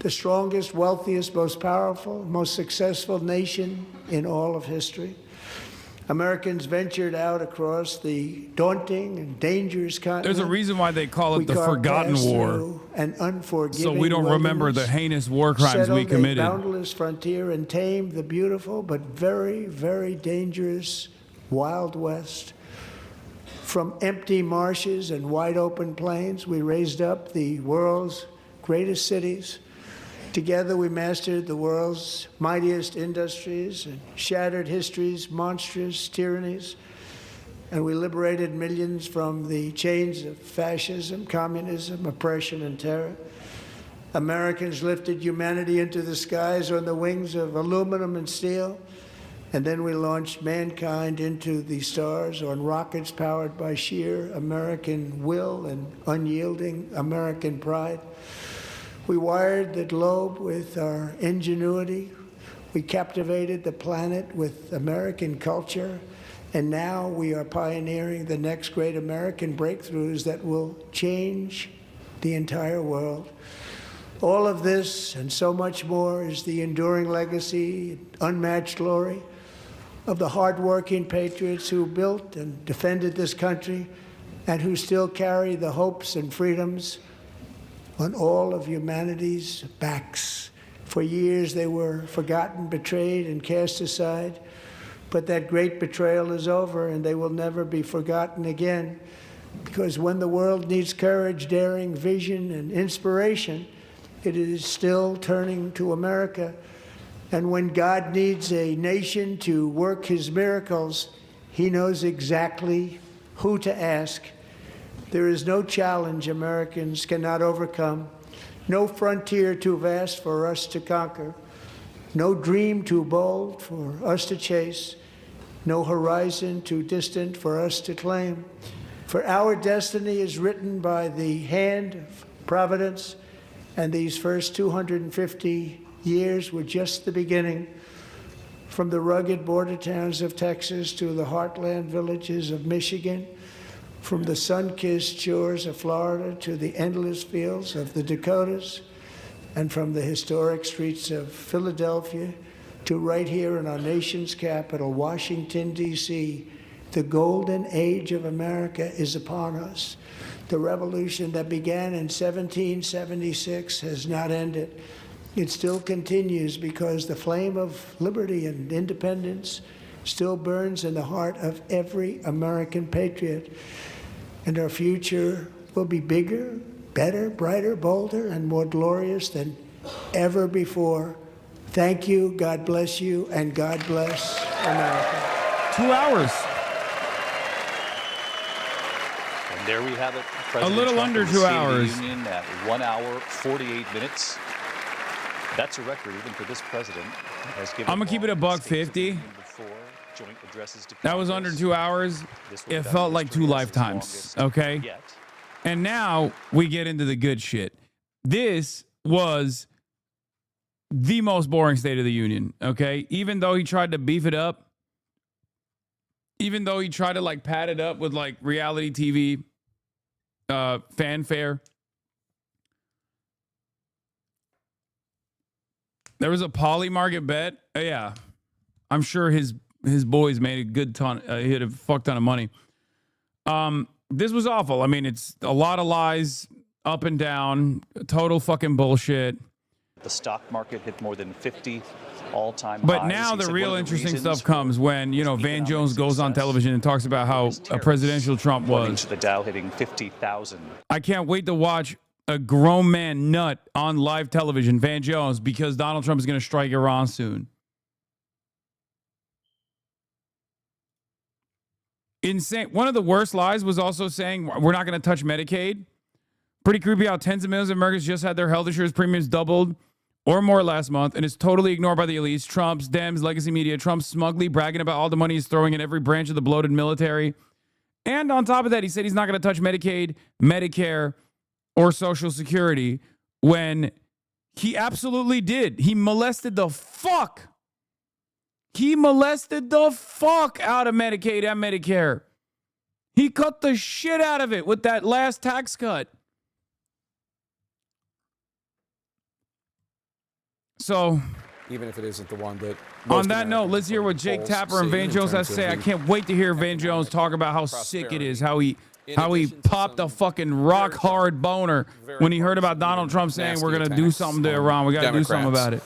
the strongest, wealthiest, most powerful, most successful nation in all of history. Americans ventured out across the daunting and dangerous continent. There's a reason why they call We it the carved Forgotten past War. through an unforgiving So we don't remember the wilderness, heinous war crimes we settled committed. a boundless frontier and tamed the beautiful but very, very dangerous Wild West. From empty marshes and wide open plains, we raised up the world's greatest cities. Together, we mastered the world's mightiest industries and shattered history's monstrous tyrannies. And we liberated millions from the chains of fascism, communism, oppression, and terror. Americans lifted humanity into the skies on the wings of aluminum and steel. And then we launched mankind into the stars on rockets powered by sheer American will and unyielding American pride. We wired the globe with our ingenuity. We captivated the planet with American culture. And now we are pioneering the next great American breakthroughs that will change the entire world. All of this and so much more is the enduring legacy, unmatched glory of the hardworking patriots who built and defended this country and who still carry the hopes and freedoms on all of humanity's backs. For years they were forgotten, betrayed, and cast aside. But that great betrayal is over, and they will never be forgotten again. Because when the world needs courage, daring, vision, and inspiration, it is still turning to America. And when God needs a nation to work his miracles, he knows exactly who to ask. There is no challenge Americans cannot overcome, no frontier too vast for us to conquer, no dream too bold for us to chase, no horizon too distant for us to claim. For our destiny is written by the hand of providence, and these first 250 years were just the beginning. From the rugged border towns of Texas to the heartland villages of Michigan, from the sun-kissed shores of Florida to the endless fields of the Dakotas, and from the historic streets of Philadelphia to right here in our nation's capital, Washington, D.C., the golden age of America is upon us. The revolution that began in 1776 has not ended. It still continues because the flame of liberty and independence still burns in the heart of every American patriot. And our future will be bigger, better, brighter, bolder, and more glorious than ever before. Thank you, God bless you, and God bless America. 2 hours. And there we have it. A little Trump under in the 2 State of the hours. Union at 1 hour, 48 minutes. That's a record even for this president. I'm gonna keep it a $1.50. That was under 2 hours. It felt like 2 lifetimes. Okay. And now we get into the good shit. This was the most boring State of the Union. Okay. Even though he tried to beef it up, even though he tried to like pad it up with like reality TV fanfare. There was a poly market bet. Yeah. I'm sure his boys made a good ton. He had a fuck ton of money. This was awful. I mean, it's a lot of lies up and down, total fucking bullshit. The stock market hit more than 50 all-time But highs. now He the said real one of the interesting reasons stuff comes when, you know, Van Jones goes on television and talks about how a presidential Trump was. The Dow hitting 50,000. I can't wait to watch a grown man nut on live television, Van Jones, because Donald Trump is going to strike Iran soon. Insane. One of the worst lies was also saying we're not going to touch Medicaid. Pretty creepy how tens of millions of Americans just had their health insurance premiums doubled or more last month, and it's totally ignored by the elites, Trump's, Dems, legacy media. Trump smugly bragging about all the money he's throwing in every branch of the bloated military. And on top of that, he said he's not going to touch Medicaid, Medicare, or Social Security when he absolutely did. He molested the fuck. He molested the fuck out of Medicaid and Medicare. He cut the shit out of it with that last tax cut. So, even if it isn't the one that. On that note, let's hear what Jake Tapper and Van Jones has to say. I can't wait to hear Van Jones talk about how sick it is, how he popped a fucking rock hard boner when he heard about Donald Trump saying we're going to do something to Iran. We got to do something about it.